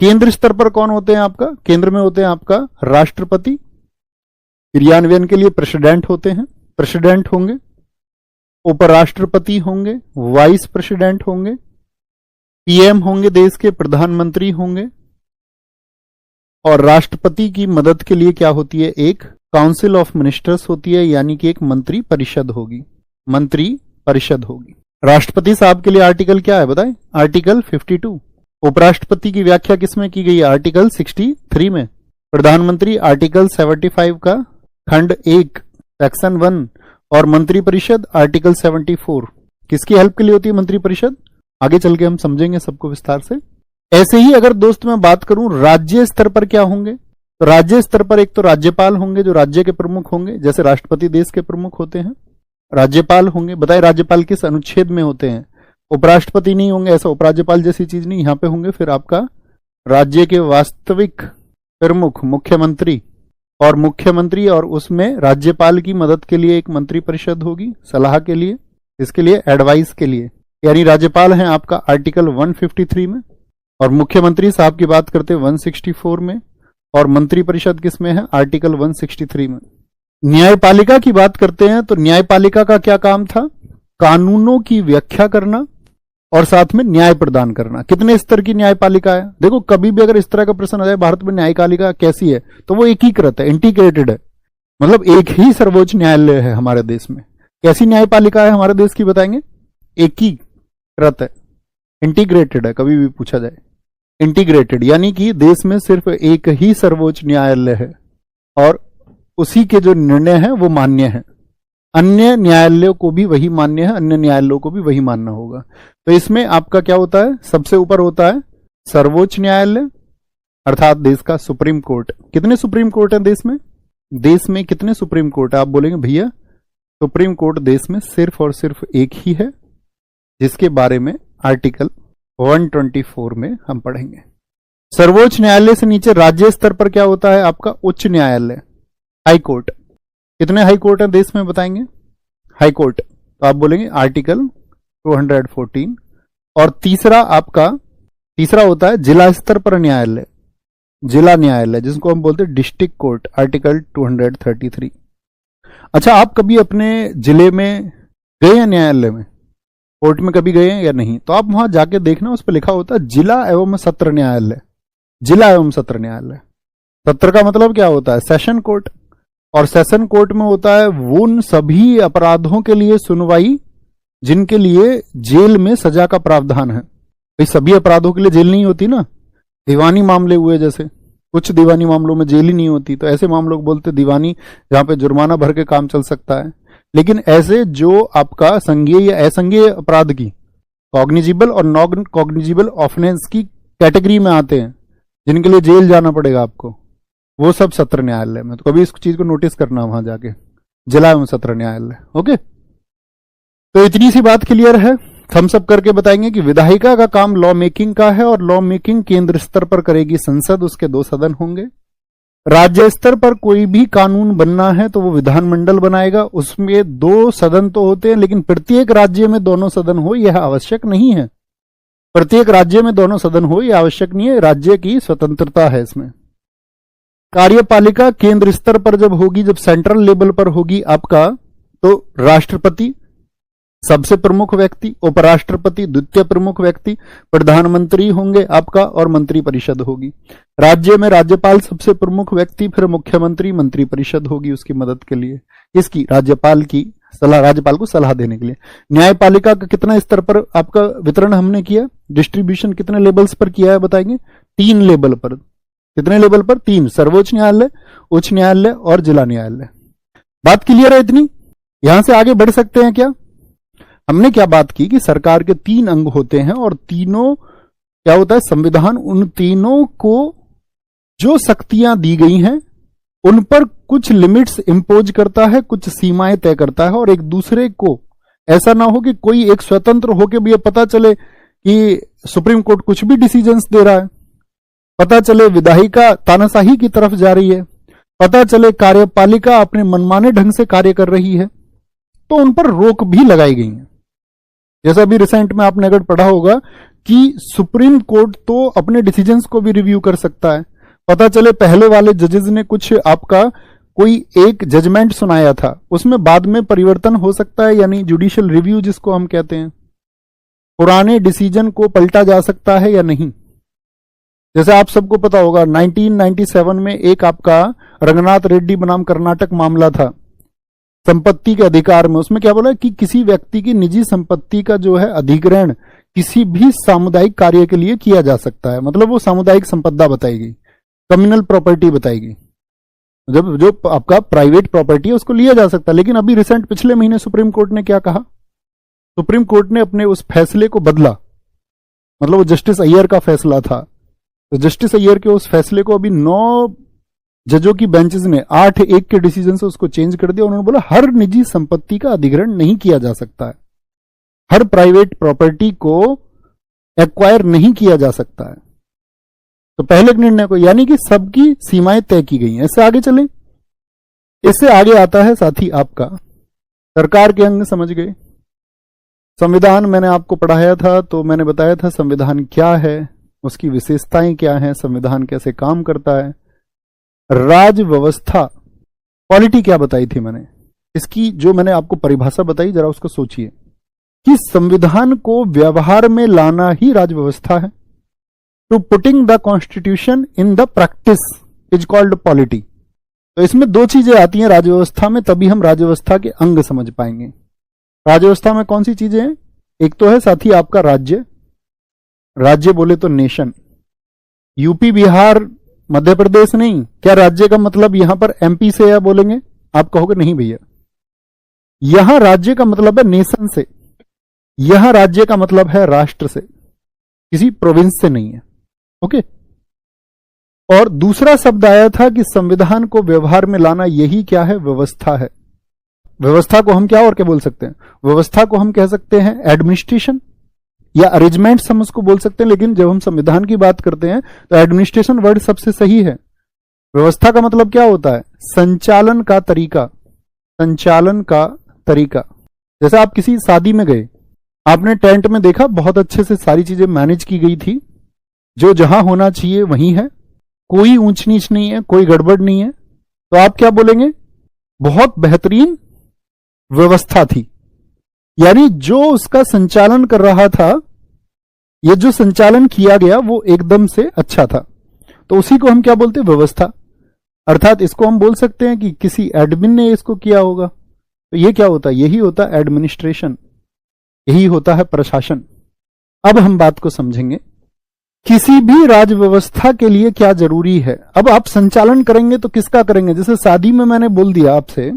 केंद्र स्तर पर कौन होते हैं आपका? केंद्र में होते हैं आपका राष्ट्रपति, क्रियान्वयन के लिए प्रेसिडेंट होते हैं, प्रेसिडेंट होंगे, उपराष्ट्रपति होंगे, वाइस प्रेसिडेंट होंगे, पीएम होंगे, देश के प्रधानमंत्री होंगे, और राष्ट्रपति की मदद के लिए क्या होती है? एक काउंसिल ऑफ मिनिस्टर्स होती है, यानी कि एक मंत्री परिषद होगी, मंत्री परिषद होगी। राष्ट्रपति साहब के लिए आर्टिकल क्या है बताएं? आर्टिकल 52। उपराष्ट्रपति की व्याख्या किसमें की गई है? आर्टिकल 63 में। प्रधानमंत्री आर्टिकल 75 का खंड 1 सेक्शन 1, और मंत्री परिषद आर्टिकल 74। किसकी हेल्प के लिए होती है मंत्री परिषद? आगे चल के हम समझेंगे सबको विस्तार से। ऐसे ही अगर दोस्त मैं बात करूं राज्य स्तर पर क्या होंगे, तो राज्य स्तर पर एक तो राज्यपाल होंगे जो राज्य के प्रमुख होंगे, जैसे राष्ट्रपति देश के प्रमुख होते हैं, राज्यपाल होंगे। बताए राज्यपाल किस अनुच्छेद में होते हैं? उपराष्ट्रपति नहीं होंगे, ऐसा उपराज्यपाल जैसी चीज नहीं, यहां पे होंगे फिर आपका राज्य के वास्तविक प्रमुख मुख्यमंत्री, और मुख्यमंत्री और उसमें राज्यपाल की मदद के लिए एक मंत्री परिषद होगी, सलाह के लिए, इसके लिए एडवाइस के लिए, यानी राज्यपाल हैं आपका आर्टिकल 153 में, और मुख्यमंत्री साहब की बात करते हैं 164 में, और मंत्री परिषद किसमें है? आर्टिकल 163 में। न्यायपालिका की बात करते हैं तो न्यायपालिका का क्या काम था? कानूनों की व्याख्या करना और साथ में न्याय प्रदान करना। कितने स्तर की न्यायपालिका है? देखो कभी भी अगर इस तरह का प्रश्न आ जाए भारत में न्यायपालिका कैसी है, तो वो एकीकृत है, इंटीग्रेटेड है, मतलब एक ही सर्वोच्च न्यायालय है हमारे देश में। कैसी न्यायपालिका है हमारे देश की बताएंगे? एकीकृत है, इंटीग्रेटेड है, कभी भी पूछा जाए इंटीग्रेटेड, यानी कि देश में सिर्फ एक ही सर्वोच्च न्यायालय है और उसी के जो निर्णय है वो मान्य है, अन्य न्यायालयों को भी वही मान्य है, अन्य न्यायालयों को भी वही मानना होगा। तो इसमें आपका क्या होता है? सबसे ऊपर होता है सर्वोच्च न्यायालय, अर्थात देश का सुप्रीम कोर्ट। कितने सुप्रीम कोर्ट है देश में? देश में कितने सुप्रीम कोर्ट है? आप बोलेंगे भैया सुप्रीम कोर्ट देश में सिर्फ और सिर्फ एक ही है, जिसके बारे में आर्टिकल 124 में हम पढ़ेंगे। सर्वोच्च न्यायालय से नीचे राज्य स्तर पर क्या होता है? आपका उच्च न्यायालय, हाई कोर्ट। कितने हाई कोर्ट है देश में बताएंगे? हाई कोर्ट, तो आप बोलेंगे आर्टिकल 214। और तीसरा होता है जिला स्तर पर न्यायालय, जिला न्यायालय जिसको हम बोलते हैं डिस्ट्रिक्ट कोर्ट, आर्टिकल 233। अच्छा, आप कभी अपने जिले में गए हैं न्यायालय में, कोर्ट में कभी गए हैं या नहीं? तो आप वहां जाके देखना, उस पर लिखा होता है जिला एवं सत्र न्यायालय, जिला एवं सत्र न्यायालय। सत्र का मतलब क्या होता है? Session court. और सेशन कोर्ट में होता है उन सभी अपराधों के लिए सुनवाई जिनके लिए जेल में सजा का प्रावधान है। भाई सभी अपराधों के लिए जेल नहीं होती ना, दीवानी मामले हुए जैसे, कुछ दीवानी मामलों में जेल ही नहीं होती, तो ऐसे मामलों को बोलते दीवानी, जहां पे जुर्माना भर के काम चल सकता है। लेकिन ऐसे जो आपका संज्ञेय या असंज्ञेय अपराध की कॉग्निजिबल और नॉन कॉग्निजिबल ऑफेंस की कैटेगरी में आते हैं, जिनके लिए जेल जाना पड़ेगा आपको, वो सब सत्र न्यायालय में। तो कभी इस चीज को नोटिस करना वहां जाके, जिला एवं सत्र न्यायालय। ओके, तो इतनी सी बात क्लियर है। हम सब करके बताएंगे कि विधायिका का काम लॉ मेकिंग का है, और लॉ मेकिंग केंद्र स्तर पर करेगी संसद, उसके 2 सदन होंगे। राज्य स्तर पर कोई भी कानून बनना है तो वो विधानमंडल बनाएगा, उसमें 2 सदन तो होते हैं, लेकिन प्रत्येक राज्य में दोनों सदन हो यह आवश्यक नहीं है। प्रत्येक राज्य में दोनों सदन हो यह आवश्यक नहीं है, राज्य की स्वतंत्रता है इसमें। कार्यपालिका केंद्र स्तर पर जब होगी, जब सेंट्रल लेवल पर होगी आपका, तो राष्ट्रपति सबसे प्रमुख व्यक्ति, उपराष्ट्रपति द्वितीय प्रमुख व्यक्ति, प्रधानमंत्री होंगे आपका, और मंत्री परिषद होगी। राज्य में राज्यपाल सबसे प्रमुख व्यक्ति, फिर मुख्यमंत्री, मंत्री परिषद होगी उसकी मदद के लिए, इसकी राज्यपाल की सलाह, राज्यपाल को सलाह देने के लिए। न्यायपालिका का कितना स्तर पर आपका वितरण हमने किया, डिस्ट्रीब्यूशन कितने लेवल्स पर किया है बताएंगे? 3 लेवल पर। कितने लेवल पर? 3, सर्वोच्च न्यायालय, उच्च न्यायालय और जिला न्यायालय। बात क्लियर है इतनी? यहां से आगे बढ़ सकते हैं क्या? हमने क्या बात की कि सरकार के 3 अंग होते हैं, और तीनों क्या होता है? संविधान उन तीनों को जो शक्तियां दी गई हैं उन पर कुछ लिमिट्स इंपोज करता है, कुछ सीमाएं तय करता है, और एक दूसरे को ऐसा ना हो कि कोई एक स्वतंत्र होकर भी पता चले कि सुप्रीम कोर्ट कुछ भी डिसीजंस दे रहा है, पता चले विधायिका तानाशाही की तरफ जा रही है, पता चले कार्यपालिका अपने मनमाने ढंग से कार्य कर रही है, तो उन पर रोक भी लगाई गई है। जैसा अभी रिसेंट में आपने अगर पढ़ा होगा कि सुप्रीम कोर्ट तो अपने डिसीजंस को भी रिव्यू कर सकता है। पता चले पहले वाले जजेस ने कुछ आपका कोई एक जजमेंट सुनाया था, उसमें बाद में परिवर्तन हो सकता है, यानी जुडिशियल रिव्यू जिसको हम कहते हैं। पुराने डिसीजन को पलटा जा सकता है या नहीं। जैसे आप सबको पता होगा 1997 में एक आपका रंगनाथ रेड्डी बनाम कर्नाटक मामला था संपत्ति के अधिकार में। उसमें क्या बोला कि किसी व्यक्ति की निजी संपत्ति का जो है अधिग्रहण किसी भी सामुदायिक कार्य के लिए किया जा सकता है। मतलब वो सामुदायिक संपदा बताएगी, कम्युनल प्रॉपर्टी बताएगी। जब जो आपका प्राइवेट प्रॉपर्टी है उसको लिया जा सकता है। लेकिन अभी रिसेंट पिछले महीने सुप्रीम कोर्ट ने क्या कहा? सुप्रीम कोर्ट ने अपने उस फैसले को बदला। मतलब वो जस्टिस अय्यर का फैसला था, तो जस्टिस अय्यर के उस फैसले को अभी 9 जजों की बेंचेस ने 8-1 के डिसीजन से उसको चेंज कर दिया। उन्होंने बोला हर निजी संपत्ति का अधिग्रहण नहीं किया जा सकता है, हर प्राइवेट प्रॉपर्टी को एक्वायर नहीं किया जा सकता है। तो पहले निर्णय को, यानी कि सबकी सीमाएं तय की गई हैं। इससे आगे चलें, इससे आगे आता है साथी आपका सरकार के अंग। समझ गए? संविधान मैंने आपको पढ़ाया था, तो मैंने बताया था संविधान क्या है, उसकी विशेषताएं क्या हैं, संविधान कैसे काम करता है। राज व्यवस्था, पॉलिटी क्या बताई थी मैंने, इसकी जो मैंने आपको परिभाषा बताई, जरा उसको सोचिए कि संविधान को व्यवहार में लाना ही राज व्यवस्था है। To putting the constitution in the practice is called polity. तो इसमें 2 चीजें आती हैं राजव्यवस्था में, तभी हम राजव्यवस्था के अंग समझ पाएंगे। राजव्यवस्था में कौन सी चीजें हैं? एक तो है साथी आपका राज्य, राज्य बोले तो नेशन। यूपी, बिहार, मध्य प्रदेश नहीं। क्या राज्य का मतलब यहां पर एमपी से या बोलेंगे? आप कहोगे नहीं भैया, यहां राज्य का मतलब है नेशन से, यहां राज्य का मतलब है राष्ट्र से, किसी प्रोविंस से नहीं है। ओके। और दूसरा शब्द आया था कि संविधान को व्यवहार में लाना, यही क्या है? व्यवस्था है। व्यवस्था को हम क्या और क्या बोल सकते हैं? व्यवस्था को हम कह सकते हैं एडमिनिस्ट्रेशन या अरेंजमेंट्स हम उसको बोल सकते हैं। लेकिन जब हम संविधान की बात करते हैं तो एडमिनिस्ट्रेशन वर्ड सबसे सही है। व्यवस्था का मतलब क्या होता है? संचालन का तरीका, संचालन का तरीका। जैसे आप किसी शादी में गए, आपने टेंट में देखा बहुत अच्छे से सारी चीजें मैनेज की गई थी, जो जहां होना चाहिए वहीं है, कोई ऊंच नीच नहीं है, कोई गड़बड़ नहीं है, तो आप क्या बोलेंगे? बहुत बेहतरीन व्यवस्था थी। यानी जो उसका संचालन कर रहा था, ये जो संचालन किया गया वो एकदम से अच्छा था, तो उसी को हम क्या बोलते हैं? व्यवस्था। अर्थात इसको हम बोल सकते हैं कि किसी एडमिन ने इसको किया होगा। तो ये क्या होता है? यही होता है एडमिनिस्ट्रेशन, यही होता है प्रशासन। अब हम बात को समझेंगे, किसी भी राज व्यवस्था के लिए क्या जरूरी है। अब आप संचालन करेंगे तो किसका करेंगे? जैसे शादी में मैंने बोल दिया आपसे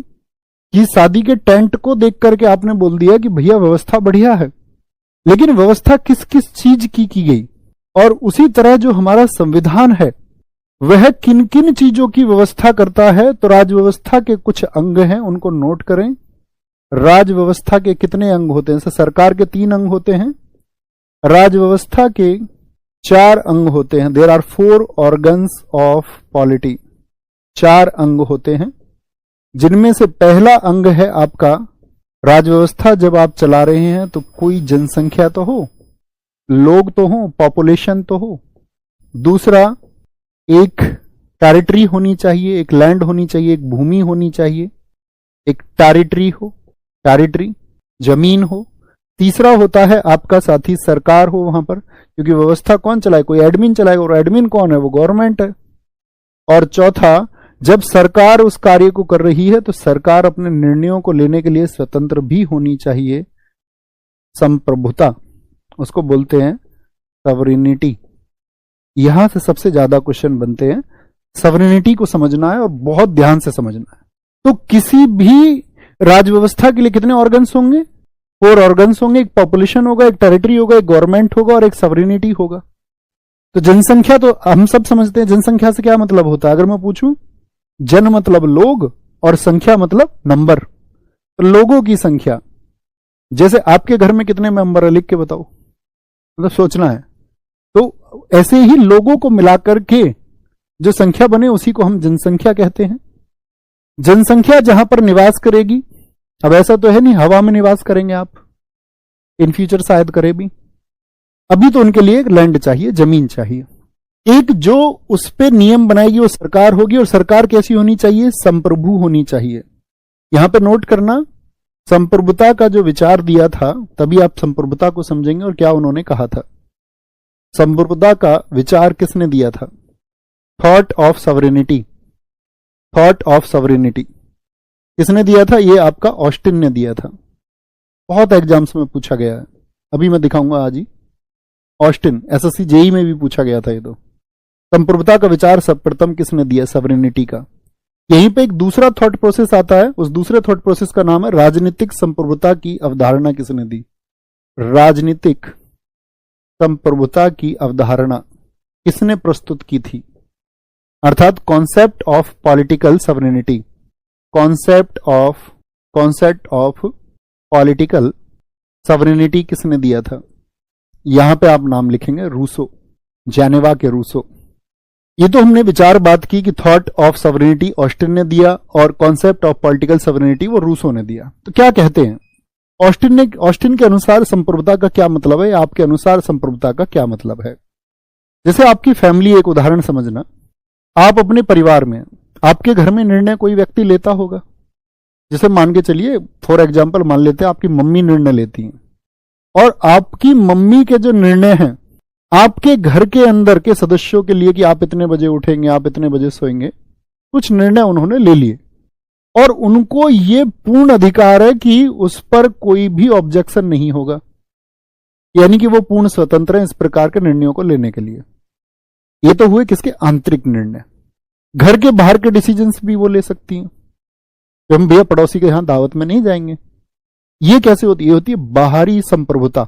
कि शादी के टेंट को देख करके आपने बोल दिया कि भैया व्यवस्था बढ़िया है, लेकिन व्यवस्था किस किस चीज की गई? और उसी तरह जो हमारा संविधान है वह किन किन चीजों की व्यवस्था करता है। तो राज व्यवस्था के कुछ अंग हैं, उनको नोट करें। राज व्यवस्था के कितने अंग होते हैं? सरकार के 3 अंग होते हैं, राज व्यवस्था के 4 अंग होते हैं। There are 4 organs of polity. 4 अंग होते हैं, जिनमें से पहला अंग है आपका राज व्यवस्था। जब आप चला रहे हैं तो कोई जनसंख्या तो हो, लोग तो हो, पॉपुलेशन तो हो। दूसरा, एक टेरिटरी होनी चाहिए, एक लैंड होनी चाहिए, एक भूमि होनी चाहिए, एक टेरिटरी हो, टेरिटरी जमीन हो। तीसरा होता है आपका साथी सरकार हो वहां पर, क्योंकि व्यवस्था कौन चलाए? कोई एडमिन चलाएगा, और एडमिन कौन है? वो गवर्नमेंट है। और चौथा, जब सरकार उस कार्य को कर रही है तो सरकार अपने निर्णयों को लेने के लिए स्वतंत्र भी होनी चाहिए। संप्रभुता, उसको बोलते हैं सॉवरेनिटी। यहां से सबसे ज्यादा क्वेश्चन बनते हैं। सॉवरेनिटी को समझना है और बहुत ध्यान से समझना है। तो किसी भी राज व्यवस्था के लिए कितने ऑर्गन्स होंगे? 4 ऑर्गन्स होंगे। एक पॉपुलेशन होगा, एक टेरिटरी होगा, एक गवर्नमेंट होगा और एक सॉवरेनिटी होगा। तो जनसंख्या तो हम सब समझते हैं। जनसंख्या से क्या मतलब होता है? अगर मैं पूछूं, जन मतलब लोग और संख्या मतलब नंबर। तो लोगों की संख्या, जैसे आपके घर में कितने मेंबर है लिख के बताओ, मतलब सोचना है। तो ऐसे ही लोगों को मिलाकर के जो संख्या बने उसी को हम जनसंख्या कहते हैं। जनसंख्या जहां पर निवास करेगी, अब ऐसा तो है नहीं हवा में निवास करेंगे आप, इन फ्यूचर शायद करे भी। अभी तो उनके लिए एक लैंड चाहिए, जमीन चाहिए। एक जो उस पे नियम बनाएगी वो सरकार होगी, और सरकार कैसी होनी चाहिए? संप्रभु होनी चाहिए। यहां पे नोट करना, संप्रभुता का जो विचार दिया था, तभी आप संप्रभुता को समझेंगे और क्या उन्होंने कहा था। संप्रभुता का विचार किसने दिया था? Thought of sovereignty. Thought of sovereignty किसने दिया था? ये आपका ऑस्टिन ने दिया था। बहुत एग्जाम्स में पूछा गया है, अभी मैं दिखाऊंगा आज ही। ऑस्टिन, एसएससी जेई में भी पूछा गया था ये। तो संप्रभुता का विचार सर्वप्रथम किसने दिया? सॉवरेनिटी का। यहीं पे एक दूसरा थॉट प्रोसेस आता है, उस दूसरे थॉट प्रोसेस का नाम है राजनीतिक संप्रभुता की अवधारणा किसने दी? राजनीतिक संप्रभुता की अवधारणा किसने प्रस्तुत की थी? अर्थात concept of political sovereignty. Concept of political sovereignty किसने दिया था? यहां पे आप नाम लिखेंगे रूसो, जेनेवा के रूसो। ये तो हमने विचार बात की कि थॉट ऑफ सॉवरेनिटी ऑस्टिन ने दिया और कॉन्सेप्ट ऑफ पॉलिटिकल सॉवरेनिटी वो रूसो ने दिया। तो क्या कहते हैं ऑस्टिन के अनुसार संप्रभुता का क्या मतलब है? आपके अनुसार संप्रभुता का क्या मतलब है? जैसे आपकी फैमिली, एक उदाहरण समझना, आप अपने परिवार में, आपके घर में निर्णय कोई व्यक्ति लेता होगा। जैसे मान के चलिए, फॉर एग्जाम्पल मान लेते हैं आपकी मम्मी निर्णय लेती हैं, और आपकी मम्मी के जो निर्णय हैं आपके घर के अंदर के सदस्यों के लिए कि आप इतने बजे उठेंगे, आप इतने बजे सोएंगे, कुछ निर्णय उन्होंने ले लिए और उनको ये पूर्ण अधिकार है कि उस पर कोई भी ऑब्जेक्शन नहीं होगा, यानी कि वो पूर्ण स्वतंत्र है इस प्रकार के निर्णयों को लेने के लिए। ये तो हुए किसके? आंतरिक निर्णय। घर के बाहर के डिसीजंस भी वो ले सकती हैं। तो हम भैया पड़ोसी के यहां दावत में नहीं जाएंगे, ये कैसे होती है? ये होती है बाहरी संप्रभुता।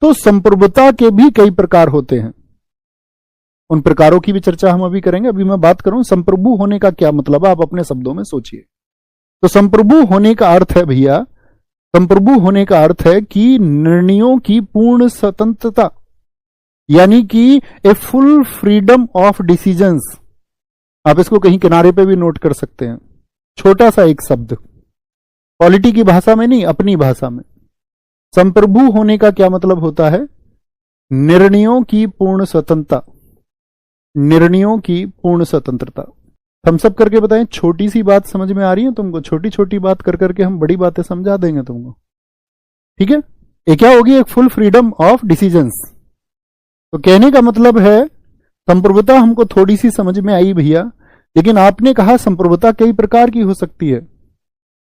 तो संप्रभुता के भी कई प्रकार होते हैं, उन प्रकारों की भी चर्चा हम अभी करेंगे। अभी मैं बात करूं संप्रभु होने का क्या मतलब है, आप अपने शब्दों में सोचिए। तो संप्रभु होने का अर्थ है भैया, संप्रभु होने का अर्थ है कि निर्णयों की पूर्ण स्वतंत्रता, यानी कि a full freedom of decisions. आप इसको कहीं किनारे पे भी नोट कर सकते हैं, छोटा सा एक शब्द, पॉलिटी की भाषा में नहीं, अपनी भाषा में। संप्रभु होने का क्या मतलब होता है? निर्णयों की पूर्ण स्वतंत्रता। निर्णयों की पूर्ण स्वतंत्रता। हम सब करके बताएं, छोटी सी बात समझ में आ रही है तुमको? छोटी छोटी बात कर करके हम बड़ी बातें समझा देंगे तुमको, ठीक है? ये क्या होगी? एक फुल फ्रीडम ऑफ डिसीजंस। तो कहने का मतलब है संप्रभुता हमको थोड़ी सी समझ में आई भैया, लेकिन आपने कहा संप्रभुता कई प्रकार की हो सकती है।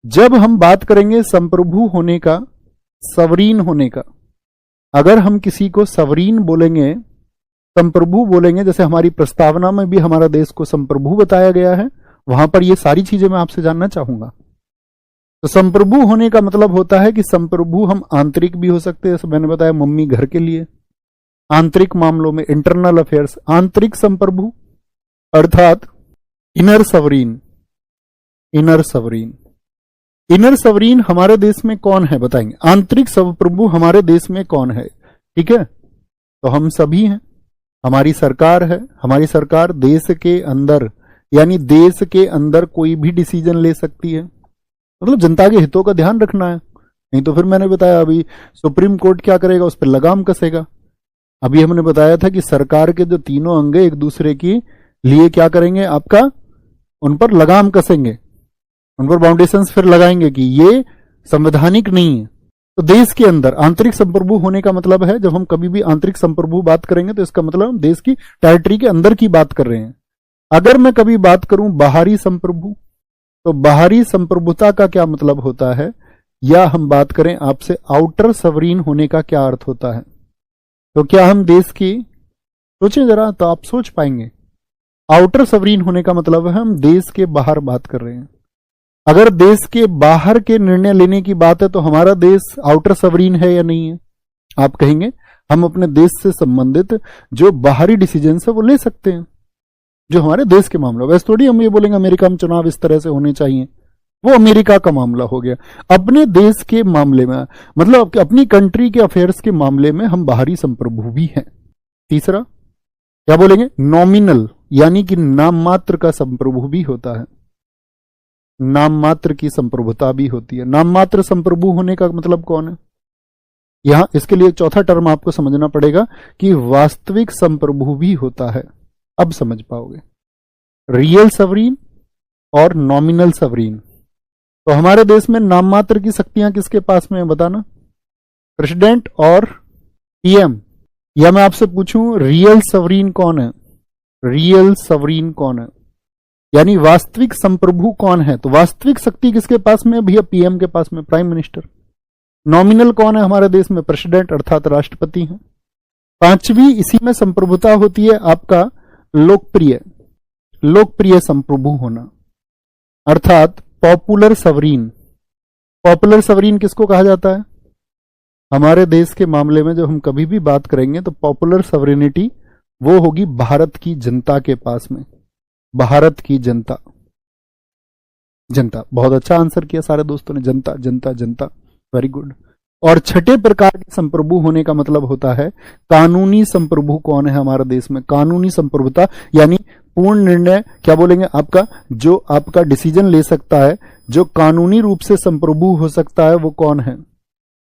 जब हम बात करेंगे संप्रभु होने का, सवरीन होने का, अगर हम किसी को सवरीन बोलेंगे, संप्रभु बोलेंगे, जैसे हमारी प्रस्तावना में भी हमारा देश को संप्रभु बताया गया है, वहां पर ये सारी चीजें मैं आपसे जानना चाहूंगा। तो संप्रभु होने का मतलब होता है कि संप्रभु हम आंतरिक भी हो सकते हैं, जैसे मैंने बताया मम्मी घर के लिए, आंतरिक मामलों में, इंटरनल अफेयर्स, आंतरिक संप्रभु अर्थात इनर सवरीन। इनर सवरीन, इनर सवरीन हमारे देश में कौन है बताएंगे? आंतरिक संप्रभु हमारे देश में कौन है? ठीक है, तो हम सभी हैं, हमारी सरकार है। हमारी सरकार देश के अंदर, यानी देश के अंदर कोई भी डिसीजन ले सकती है, मतलब जनता के हितों का ध्यान रखना है। नहीं तो फिर मैंने बताया अभी सुप्रीम कोर्ट क्या करेगा? उस पर लगाम कसेगा। अभी हमने बताया था कि सरकार के जो तीनों अंग एक दूसरे के लिए क्या करेंगे? आपका उन पर लगाम कसेंगे, उन पर बाउंडेशंस फिर लगाएंगे कि ये संवैधानिक नहीं है। तो देश के अंदर आंतरिक संप्रभु होने का मतलब है, जब हम कभी भी आंतरिक संप्रभु बात करेंगे तो इसका मतलब हम देश की टेरिटरी के अंदर की बात कर रहे हैं। अगर मैं कभी बात करूं बाहरी संप्रभु, तो बाहरी संप्रभुता का क्या मतलब होता है, या हम बात करें आपसे आउटर सवरीन होने का क्या अर्थ होता है? तो क्या हम देश की, सोचें जरा तो आप सोच पाएंगे। आउटर सवरीन होने का मतलब है हम देश के बाहर बात कर रहे हैं। अगर देश के बाहर के निर्णय लेने की बात है तो हमारा देश आउटर सवरीन है या नहीं है? आप कहेंगे हम अपने देश से संबंधित जो बाहरी डिसीजन है वो ले सकते हैं, जो हमारे देश के मामला। वैसे थोड़ी हम ये बोलेंगे अमेरिका में चुनाव इस तरह से होने चाहिए, वो अमेरिका का मामला हो गया। अपने देश के मामले में, मतलब अपनी कंट्री के अफेयर्स के मामले में हम बाहरी संप्रभु भी हैं। तीसरा क्या बोलेंगे? नॉमिनल, यानी कि नाम मात्र का संप्रभु भी होता है, नाम मात्र की संप्रभुता भी होती है। नाम मात्र संप्रभु होने का मतलब कौन है? यहां इसके लिए चौथा टर्म आपको समझना पड़ेगा कि वास्तविक संप्रभु भी होता है। अब समझ पाओगे, रियल सवरीन और नॉमिनल सवरीन। तो हमारे देश में नाम मात्र की शक्तियां किसके पास में है बताना, प्रेसिडेंट और पीएम। या मैं आपसे पूछूं रियल सवरीन कौन है, रियल सवरीन कौन है, यानी वास्तविक संप्रभु कौन है। तो वास्तविक शक्ति किसके पास में भैया, पीएम के पास में, प्राइम मिनिस्टर। नॉमिनल कौन है हमारे देश में, प्रेसिडेंट अर्थात राष्ट्रपति है। पांचवी इसी में संप्रभुता होती है आपका लोकप्रिय, लोकप्रिय संप्रभु होना, अर्थात पॉपुलर सवरीन। पॉपुलर सवरीन किसको कहा जाता है, हमारे देश के मामले में जब हम कभी भी बात करेंगे तो पॉपुलर सवरेनिटी वो होगी भारत की जनता के पास में, भारत की जनता। जनता, बहुत अच्छा आंसर किया सारे दोस्तों ने, जनता जनता जनता, वेरी गुड। और छठे प्रकार के संप्रभु होने का मतलब होता है कानूनी संप्रभु। कौन है हमारे देश में, कानूनी संप्रभुता, यानी पूर्ण निर्णय, क्या बोलेंगे आपका, जो आपका डिसीजन ले सकता है, जो कानूनी रूप से संप्रभु हो सकता है, वो कौन है।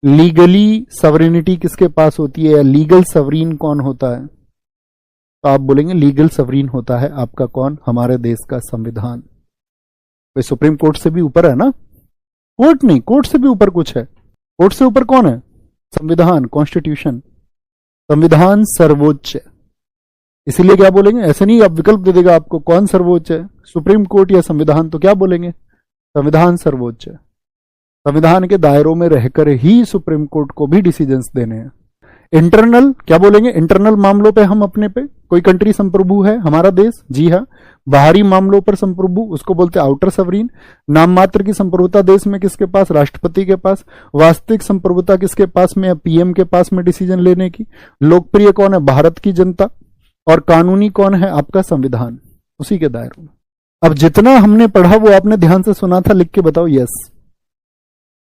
लीगली सवरेनिटी किसके पास होती है, या लीगल सवरीन कौन होता है, तो आप बोलेंगे लीगल सवरीन होता है आपका कौन, हमारे देश का संविधान। भाई सुप्रीम कोर्ट से भी ऊपर है ना, कोर्ट नहीं, कोर्ट से भी ऊपर कुछ है, कोर्ट से ऊपर कौन है, संविधान, कॉन्स्टिट्यूशन। संविधान सर्वोच्च है, इसीलिए क्या बोलेंगे, ऐसे नहीं आप विकल्प दे देगा आपको कौन सर्वोच्च है, सुप्रीम कोर्ट या संविधान, तो क्या बोलेंगे, संविधान सर्वोच्च है। संविधान के दायरों में रहकर ही सुप्रीम कोर्ट को भी डिसीजंस देने हैं। इंटरनल क्या बोलेंगे, इंटरनल मामलों पे हम अपने पे, कोई कंट्री संप्रभु है हमारा देश, जी हाँ। बाहरी मामलों पर संप्रभु, उसको बोलते हैं आउटर सवरीन। नाम मात्र की संप्रभुता देश में किसके पास, राष्ट्रपति के पास। वास्तविक संप्रभुता किसके पास में, पीएम के पास में डिसीजन लेने की। लोकप्रिय कौन है, भारत की जनता। और कानूनी कौन है, आपका संविधान, उसी के दायरों में। अब जितना हमने पढ़ा वो आपने ध्यान से सुना था, लिख के बताओ यस,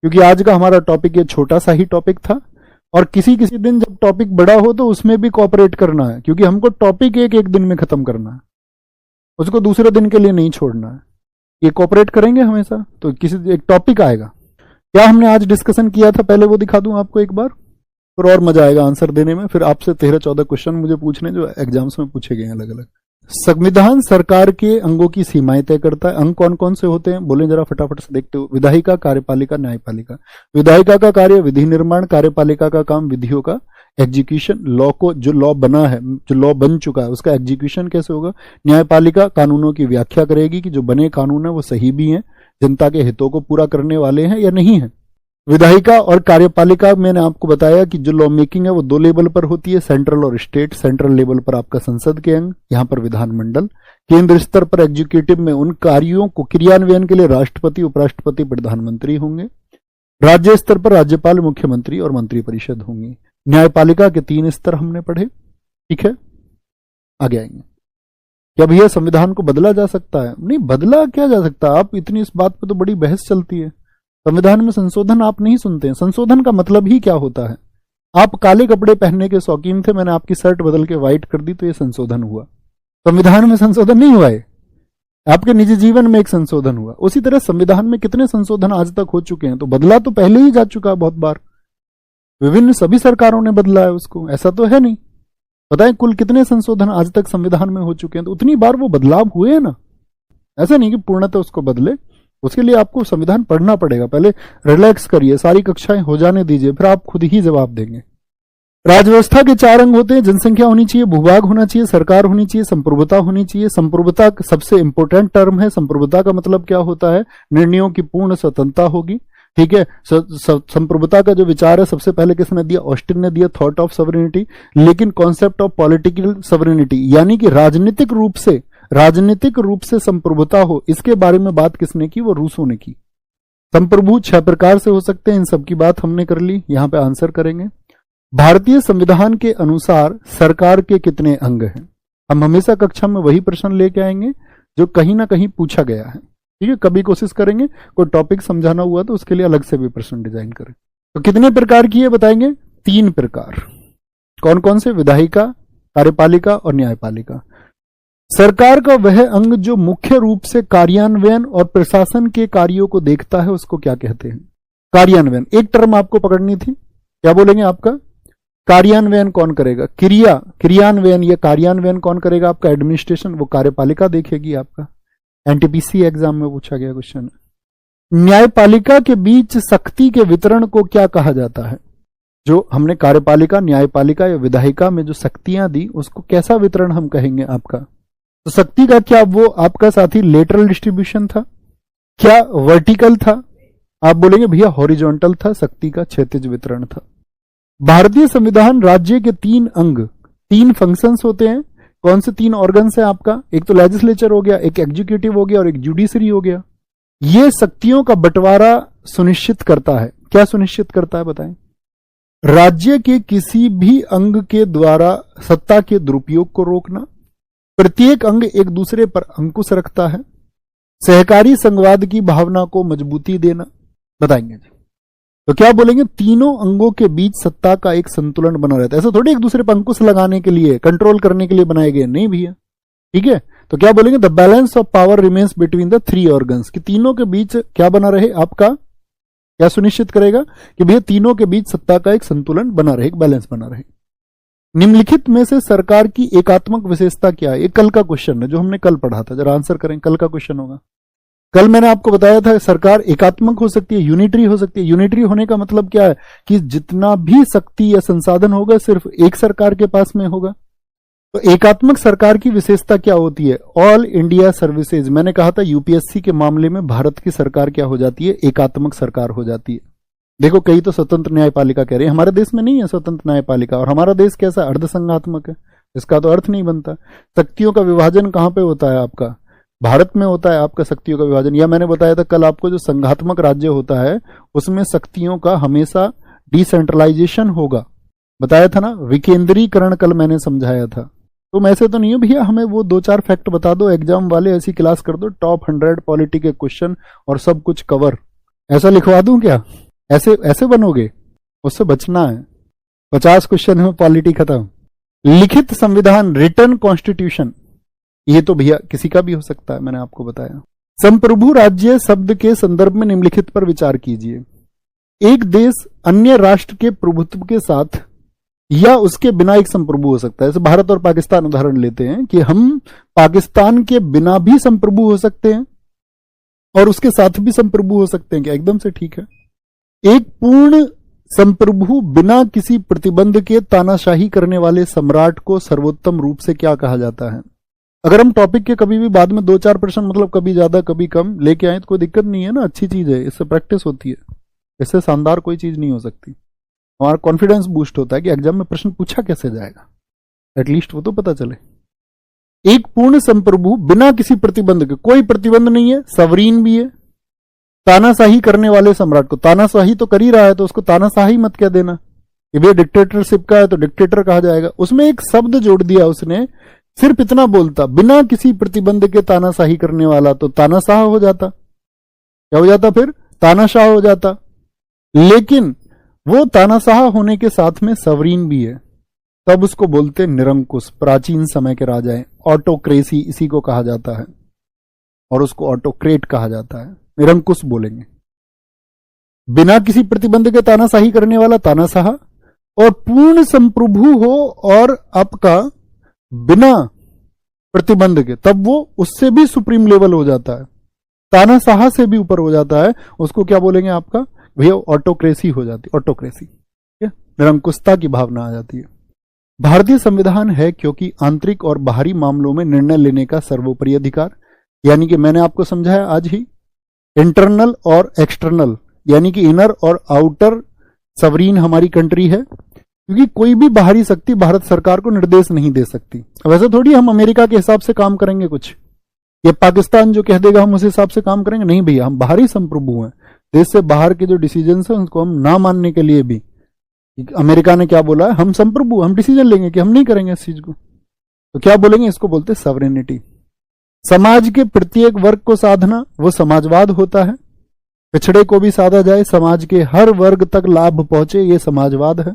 क्योंकि आज का हमारा टॉपिक ये छोटा सा ही टॉपिक था, और किसी किसी दिन जब टॉपिक बड़ा हो तो उसमें भी कोऑपरेट करना है, क्योंकि हमको टॉपिक एक एक दिन में खत्म करना है, उसको दूसरे दिन के लिए नहीं छोड़ना है। ये कोऑपरेट करेंगे हमेशा तो किसी एक टॉपिक आएगा। क्या हमने आज डिस्कशन किया था पहले वो दिखा दूं आपको एक बार, फिर और मजा आएगा आंसर देने में। फिर आपसे 13-14 क्वेश्चन मुझे पूछने जो एग्जाम्स में पूछे गए अलग अलग। संविधान सरकार के अंगों की सीमाएं तय करता है। अंग कौन कौन से होते हैं, बोले जरा फटाफट से देखते हो। विधायिका, कार्यपालिका, न्यायपालिका। विधायिका का कार्य विधि निर्माण, कार्यपालिका का काम विधियों का एग्जीक्यूशन, लॉ को, जो लॉ बना है, जो लॉ बन चुका है उसका एग्जीक्यूशन कैसे होगा। न्यायपालिका कानूनों की व्याख्या करेगी कि जो बने कानून है वो सही भी हैं, जनता के हितों को पूरा करने वाले हैं या नहीं है। विधायिका और कार्यपालिका, मैंने आपको बताया कि जो लॉ मेकिंग है वो 2 लेवल पर होती है, सेंट्रल और स्टेट। सेंट्रल लेवल पर आपका संसद के अंग, यहां पर विधानमंडल। केंद्र स्तर पर एग्जीक्यूटिव में उन कार्यों को क्रियान्वयन के लिए राष्ट्रपति, उपराष्ट्रपति, प्रधानमंत्री होंगे। राज्य स्तर पर राज्यपाल, मुख्यमंत्री और मंत्रिपरिषद होंगी। न्यायपालिका के 3 स्तर हमने पढ़े, ठीक है। आगे आएंगे। क्या भैया संविधान को बदला जा सकता है? नहीं, बदला क्या जा सकता है, आप इतनी इस बात पर तो बड़ी बहस चलती है। संविधान में संशोधन आप नहीं सुनते हैं। संशोधन का मतलब ही क्या होता है, आप काले कपड़े पहनने के शौकीन थे, मैंने आपकी शर्ट बदल के व्हाइट कर दी तो ये संशोधन हुआ। संविधान में संशोधन नहीं हुआ है, आपके निजी जीवन में एक संशोधन हुआ। उसी तरह संविधान में कितने संशोधन आज तक हो चुके हैं, तो बदला तो पहले ही जा चुका है बहुत बार, विभिन्न सभी सरकारों ने बदला है उसको, ऐसा तो है नहीं। बताएं कुल कितने संशोधन आज तक संविधान में हो चुके हैं, तो उतनी बार वो बदलाव हुए हैं ना, ऐसा नहीं कि पूर्णतः उसको बदले। उसके लिए आपको संविधान पढ़ना पड़ेगा, पहले रिलैक्स करिए, सारी कक्षाएं हो जाने दीजिए, फिर आप खुद ही जवाब देंगे। राजव्यवस्था के 4 अंग होते हैं, जनसंख्या होनी चाहिए, भूभाग होना चाहिए, सरकार होनी चाहिए, संप्रभुता होनी चाहिए। संप्रभुता सबसे इंपॉर्टेंट टर्म है। संप्रभुता का मतलब क्या होता है, निर्णयों की पूर्ण स्वतंत्रता होगी, ठीक है। संप्रभुता का जो विचार है सबसे पहले किसने दिया, ऑस्टिन ने दिया, थॉट ऑफ सॉवरेनिटी। लेकिन कॉन्सेप्ट ऑफ पॉलिटिकल सॉवरेनिटी, यानी कि राजनीतिक रूप से संप्रभुता हो, इसके बारे में बात किसने की, वो रूसों ने की। संप्रभु 6 प्रकार से हो सकते हैं, इन सब की बात हमने कर ली, यहां पे आंसर करेंगे। भारतीय संविधान के अनुसार सरकार के कितने अंग हैं, हम हमेशा कक्षा में वही प्रश्न लेके आएंगे जो कहीं ना कहीं पूछा गया है, ठीक है। कभी कोशिश करेंगे कोई टॉपिक समझाना हुआ तो उसके लिए अलग से भी प्रश्न डिजाइन करें। तो कितने प्रकार की है बताएंगे, 3 प्रकार। कौन कौन से, विधायिका, कार्यपालिका और न्यायपालिका। सरकार का वह अंग जो मुख्य रूप से कार्यान्वयन और प्रशासन के कार्यों को देखता है उसको क्या कहते हैं, कार्यान्वयन। एक टर्म आपको पकड़नी थी, क्या बोलेंगे आपका? कार्यान्वयन कौन करेगा? क्रियान्वयन या कार्यान्वयन कौन करेगा? आपका एडमिनिस्ट्रेशन, वो कार्यपालिका देखेगी आपका। एनटीपीसी एग्जाम में पूछा गया क्वेश्चन है। न्यायपालिका के बीच शक्ति के वितरण को क्या कहा जाता है? जो हमने कार्यपालिका, न्यायपालिका या विधायिका में जो शक्तियां दी उसको कैसा वितरण हम कहेंगे आपका? तो शक्ति का क्या वो आपका साथी लेटरल डिस्ट्रीब्यूशन था, क्या वर्टिकल था? आप बोलेंगे भैया हॉरिजॉन्टल था, शक्ति का क्षैतिज वितरण था। भारतीय संविधान राज्य के 3 अंग, 3 फंक्शंस होते हैं। कौन से 3 ऑर्गन्स है आपका? एक तो लेजिस्लेचर हो गया, एक एग्जीक्यूटिव हो गया और एक जुडिशरी हो गया। ये शक्तियों का बंटवारा सुनिश्चित करता है। क्या सुनिश्चित करता है बताएं? राज्य के किसी भी अंग के द्वारा सत्ता के दुरुपयोग को रोकना, प्रत्येक अंग एक दूसरे पर अंकुश रखता है, सहकारी संघवाद की भावना को मजबूती देना। बताएंगे जी। तो क्या बोलेंगे? तीनों अंगों के बीच सत्ता का एक संतुलन बना रहता है। ऐसा थोड़ी एक दूसरे पर अंकुश लगाने के लिए, कंट्रोल करने के लिए बनाए गए, नहीं भैया। ठीक है, तो क्या बोलेंगे? The balance of power remains between the 3 organs, कि तीनों के बीच क्या बना रहे आपका? क्या सुनिश्चित करेगा? कि भैया तीनों के बीच सत्ता का एक संतुलन बना रहे, एक बैलेंस बना रहे। निम्नलिखित में से सरकार की एकात्मक विशेषता क्या है? ये कल का क्वेश्चन है जो हमने कल पढ़ा था, जरा आंसर करें। कल का क्वेश्चन होगा। कल मैंने आपको बताया था सरकार एकात्मक हो सकती है, यूनिटरी हो सकती है। यूनिटरी होने का मतलब क्या है? कि जितना भी शक्ति या संसाधन होगा सिर्फ एक सरकार के पास में होगा। तो एकात्मक सरकार की विशेषता क्या होती है? All India services. मैंने कहा था यूपीएससी के मामले में भारत की सरकार क्या हो जाती है? एकात्मक सरकार हो जाती है। देखो कई तो स्वतंत्र न्यायपालिका कह रहे हैं, हमारे देश में नहीं है स्वतंत्र न्यायपालिका। और हमारा देश कैसा? अर्धसंघात्मक है। इसका तो अर्थ नहीं बनता। शक्तियों का विभाजन कहां पे होता है आपका? भारत में होता है आपका शक्तियों का विभाजन। या मैंने बताया था कल आपको, जो संघात्मक राज्य होता है उसमें शक्तियों का हमेशा डिसेंट्रलाइजेशन होगा। बताया था ना, विकेंद्रीकरण कल मैंने समझाया था। तुम ऐसे तो नहीं हो भैया हमें वो 2-4 फैक्ट बता दो, एग्जाम वाले ऐसी क्लास कर दो, टॉप 100 पॉलिटी के क्वेश्चन और सब कुछ कवर, ऐसा लिखवा दूं क्या? ऐसे ऐसे बनोगे? उससे बचना है। 50 क्वेश्चन में पॉलिटी खत्म। लिखित संविधान, रिटर्न कॉन्स्टिट्यूशन, ये तो भैया किसी का भी हो सकता है, मैंने आपको बताया। संप्रभु राज्य शब्द के संदर्भ में निम्नलिखित पर विचार कीजिए। एक देश अन्य राष्ट्र के प्रभुत्व के साथ या उसके बिना एक संप्रभु हो सकता है। जैसे भारत और पाकिस्तान उदाहरण लेते हैं कि हम पाकिस्तान के बिना भी संप्रभु हो सकते हैं और उसके साथ भी संप्रभु हो सकते हैं। क्या एकदम से ठीक है? एक पूर्ण संप्रभु बिना किसी प्रतिबंध के तानाशाही करने वाले सम्राट को सर्वोत्तम रूप से क्या कहा जाता है? अगर हम टॉपिक के कभी भी बाद में 2-4 प्रश्न, मतलब कभी ज्यादा कभी कम लेके आए तो कोई दिक्कत नहीं है ना, अच्छी चीज है, इससे प्रैक्टिस होती है। इससे शानदार कोई चीज नहीं हो सकती। हमारा कॉन्फिडेंस बूस्ट होता है कि एग्जाम में प्रश्न पूछा कैसे जाएगा, एटलीस्ट वो तो पता चले। एक पूर्ण संप्रभु बिना किसी प्रतिबंध के, कोई प्रतिबंध नहीं है, सवरीन भी है। तानाशाही करने वाले सम्राट को, तानाशाही तो कर ही रहा है तो उसको तानाशाही मत कह देना कि भैया डिक्टेटरशिप का है तो डिक्टेटर कहा जाएगा। उसमें एक शब्द जोड़ दिया उसने, सिर्फ इतना बोलता, बिना किसी प्रतिबंध के तानाशाही करने वाला, तो तानाशाह हो जाता। क्या हो जाता फिर? तानाशाह हो जाता। लेकिन वो तानाशाह होने के साथ में सवरीन भी है, तब उसको बोलते निरंकुश। प्राचीन समय के राजाएं, ऑटोक्रेसी इसी को कहा जाता है, और उसको ऑटोक्रेट कहा जाता है। निरंकुश बोलेंगे। बिना किसी प्रतिबंध के तानाशाही करने वाला तानाशाह, और पूर्ण संप्रभु हो और आपका बिना प्रतिबंध के, तब वो उससे भी सुप्रीम लेवल हो जाता है, तानाशाह से भी ऊपर हो जाता है। उसको क्या बोलेंगे आपका? भैया ऑटोक्रेसी हो जाती है। ऑटोक्रेसी, निरंकुशता की भावना आ जाती है। भारतीय संविधान है क्योंकि आंतरिक और बाहरी मामलों में निर्णय लेने का सर्वोपरि अधिकार, यानी कि मैंने आपको समझाया आज ही, इंटरनल और एक्सटर्नल, यानी कि इनर और आउटर सवरीन हमारी कंट्री है, क्योंकि कोई भी बाहरी शक्ति भारत सरकार को निर्देश नहीं दे सकती। वैसे थोड़ी हम अमेरिका के हिसाब से काम करेंगे कुछ, या पाकिस्तान जो कह देगा हम उस हिसाब से काम करेंगे, नहीं भैया, हम बाहरी संप्रभु हैं। देश से बाहर के जो डिसीजन है उनको हम ना मानने के लिए भी, अमेरिका ने क्या बोला है, हम संप्रभु, हम डिसीजन लेंगे कि हम नहीं करेंगे इस चीज को, तो क्या बोलेंगे? इसको बोलते सॉवरेनिटी। समाज के प्रत्येक वर्ग को साधना, वो समाजवाद होता है। पिछड़े को भी साधा जाए, समाज के हर वर्ग तक लाभ पहुंचे, ये समाजवाद है।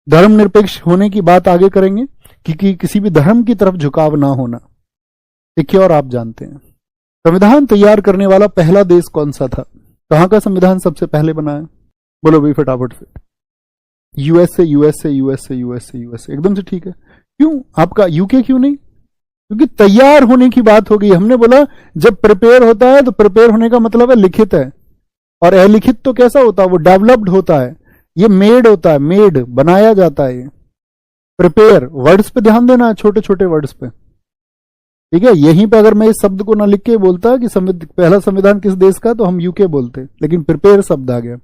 धर्मनिरपेक्ष होने की बात आगे करेंगे, क्योंकि किसी भी धर्म की तरफ झुकाव ना होना, देखिए। और आप जानते हैं संविधान तैयार करने वाला पहला देश कौन सा था? कहां का संविधान सबसे पहले बना है? बोलो भाई फटाफट से। USA USA USA USA USA, एकदम से ठीक है। क्यों आपका यूके क्यों नहीं? क्योंकि तैयार होने की बात हो गई। हमने बोला जब प्रिपेयर होता है तो प्रिपेयर होने का मतलब है लिखित है, और अलिखित तो कैसा होता है, वो डेवलप्ड होता है। ये मेड होता है, मेड बनाया जाता है। प्रिपेयर वर्ड्स पे ध्यान देना है, छोटे छोटे वर्ड्स पे, ठीक है। यहीं पे अगर मैं इस शब्द को ना लिख के बोलता कि पहला संविधान किस देश का, तो हम यूके बोलते, लेकिन प्रिपेयर शब्द आ गया।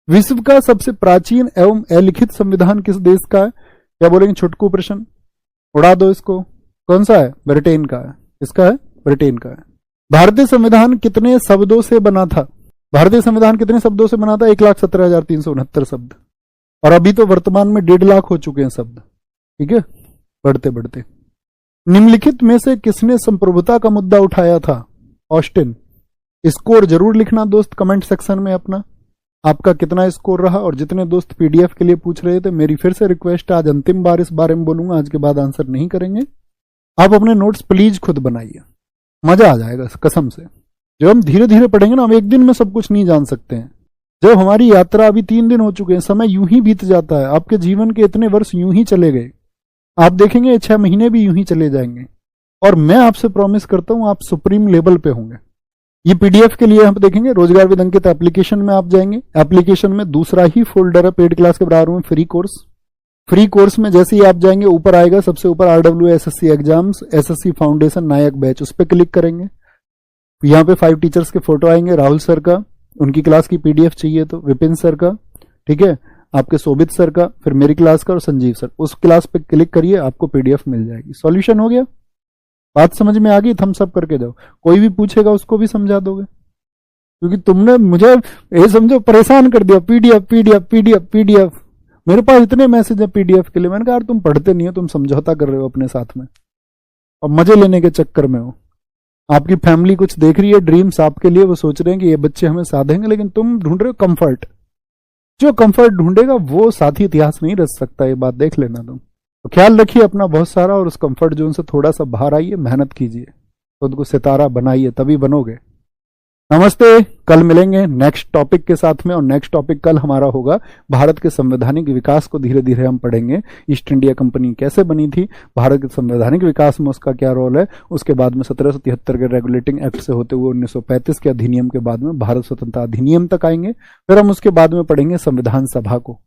विश्व का सबसे प्राचीन एवं अलिखित संविधान किस देश का है? क्या बोलेंगे? छुटकू प्रश्न, उड़ा दो इसको। कौन सा है? ब्रिटेन का है। इसका है ब्रिटेन का है। भारतीय संविधान कितने शब्दों से बना था? भारतीय संविधान कितने शब्दों से बना था? 1,17,369 शब्द, और अभी तो वर्तमान में 1.5 लाख हो चुके हैं शब्द, ठीक है, बढ़ते बढ़ते। निम्नलिखित में से किसने संप्रभुता का मुद्दा उठाया था? ऑस्टिन। स्कोर जरूर लिखना दोस्त कमेंट सेक्शन में अपना, आपका कितना स्कोर रहा। और जितने दोस्त पीडीएफ के लिए पूछ रहे थे, मेरी फिर से रिक्वेस्ट, आज अंतिम बार इस बारे में बोलूंगा, आज के बाद आंसर नहीं करेंगे। आप अपने नोट्स प्लीज खुद बनाइए, मजा आ जाएगा कसम से। जब हम धीरे धीरे पढ़ेंगे ना, हम एक दिन में सब कुछ नहीं जान सकते हैं। जब हमारी यात्रा अभी 3 दिन हो चुके हैं, समय यूं ही बीत जाता है। आपके जीवन के इतने वर्ष यूं ही चले गए, आप देखेंगे 6 महीने भी यूं ही चले जाएंगे, और मैं आपसे प्रॉमिस करता हूं आप सुप्रीम लेवल पे होंगे। ये पीडीएफ के लिए हम देखेंगे, रोजगार विद अंकित एप्लीकेशन में आप जाएंगे। एप्लीकेशन में दूसरा ही फोल्डर है पेड क्लास के बराबर में फ्री कोर्स। फ्री कोर्स में जैसे ही आप जाएंगे, ऊपर आएगा सबसे ऊपर RW SSC exams SSC foundation Nayak batch, उस पर क्लिक करेंगे। यहाँ पे 5 टीचर्स के फोटो आएंगे, राहुल सर का, उनकी क्लास की पीडीएफ चाहिए तो विपिन सर का, ठीक है, आपके शोभित सर का, फिर मेरी क्लास का और संजीव सर, उस क्लास पे क्लिक करिए, आपको पीडीएफ मिल जाएगी। सॉल्यूशन हो गया? बात समझ में आ गई? थम्स अप करके जाओ। कोई भी पूछेगा उसको भी समझा दोगे, क्योंकि तुमने मुझे ये समझो परेशान कर दिया, पीडीएफ पीडीएफ पीडीएफ पीडीएफ। मेरे पास इतने मैसेज है पीडीएफ के लिए। मैंने कहा यार तुम पढ़ते नहीं हो, तुम समझौता कर रहे हो अपने साथ में और मजे लेने के चक्कर में हो। आपकी फैमिली कुछ देख रही है, ड्रीम्स आपके लिए, वो सोच रहे हैं कि ये बच्चे हमें साधेंगे, लेकिन तुम ढूंढ रहे हो कंफर्ट। जो कंफर्ट ढूंढेगा वो साथी इतिहास नहीं रच सकता, ये बात देख लेना तुम। तो ख्याल रखिए अपना बहुत सारा, और उस कंफर्ट जोन से थोड़ा सा बाहर आइए, मेहनत कीजिए, खुद को सितारा बनाइए, तभी बनोगे। नमस्ते, कल मिलेंगे नेक्स्ट टॉपिक के साथ में। और नेक्स्ट टॉपिक कल हमारा होगा भारत के संवैधानिक विकास को धीरे धीरे हम पढ़ेंगे। ईस्ट इंडिया कंपनी कैसे बनी थी, भारत के संवैधानिक विकास में उसका क्या रोल है। उसके बाद में 1773 के रेगुलेटिंग एक्ट से होते हुए 1935 के अधिनियम के बाद में भारत स्वतंत्रता अधिनियम तक आएंगे। फिर हम उसके बाद में पढ़ेंगे संविधान सभा को,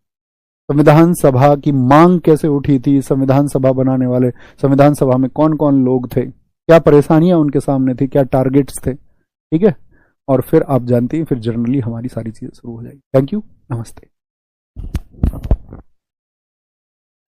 संविधान सभा की मांग कैसे उठी थी, संविधान सभा बनाने वाले, संविधान सभा में कौन कौन लोग थे, क्या परेशानियां उनके सामने थी, क्या टारगेट्स थे, ठीक है। और फिर आप जानते हैं, फिर जनरली हमारी सारी चीजें शुरू हो जाएगी। थैंक यू, नमस्ते।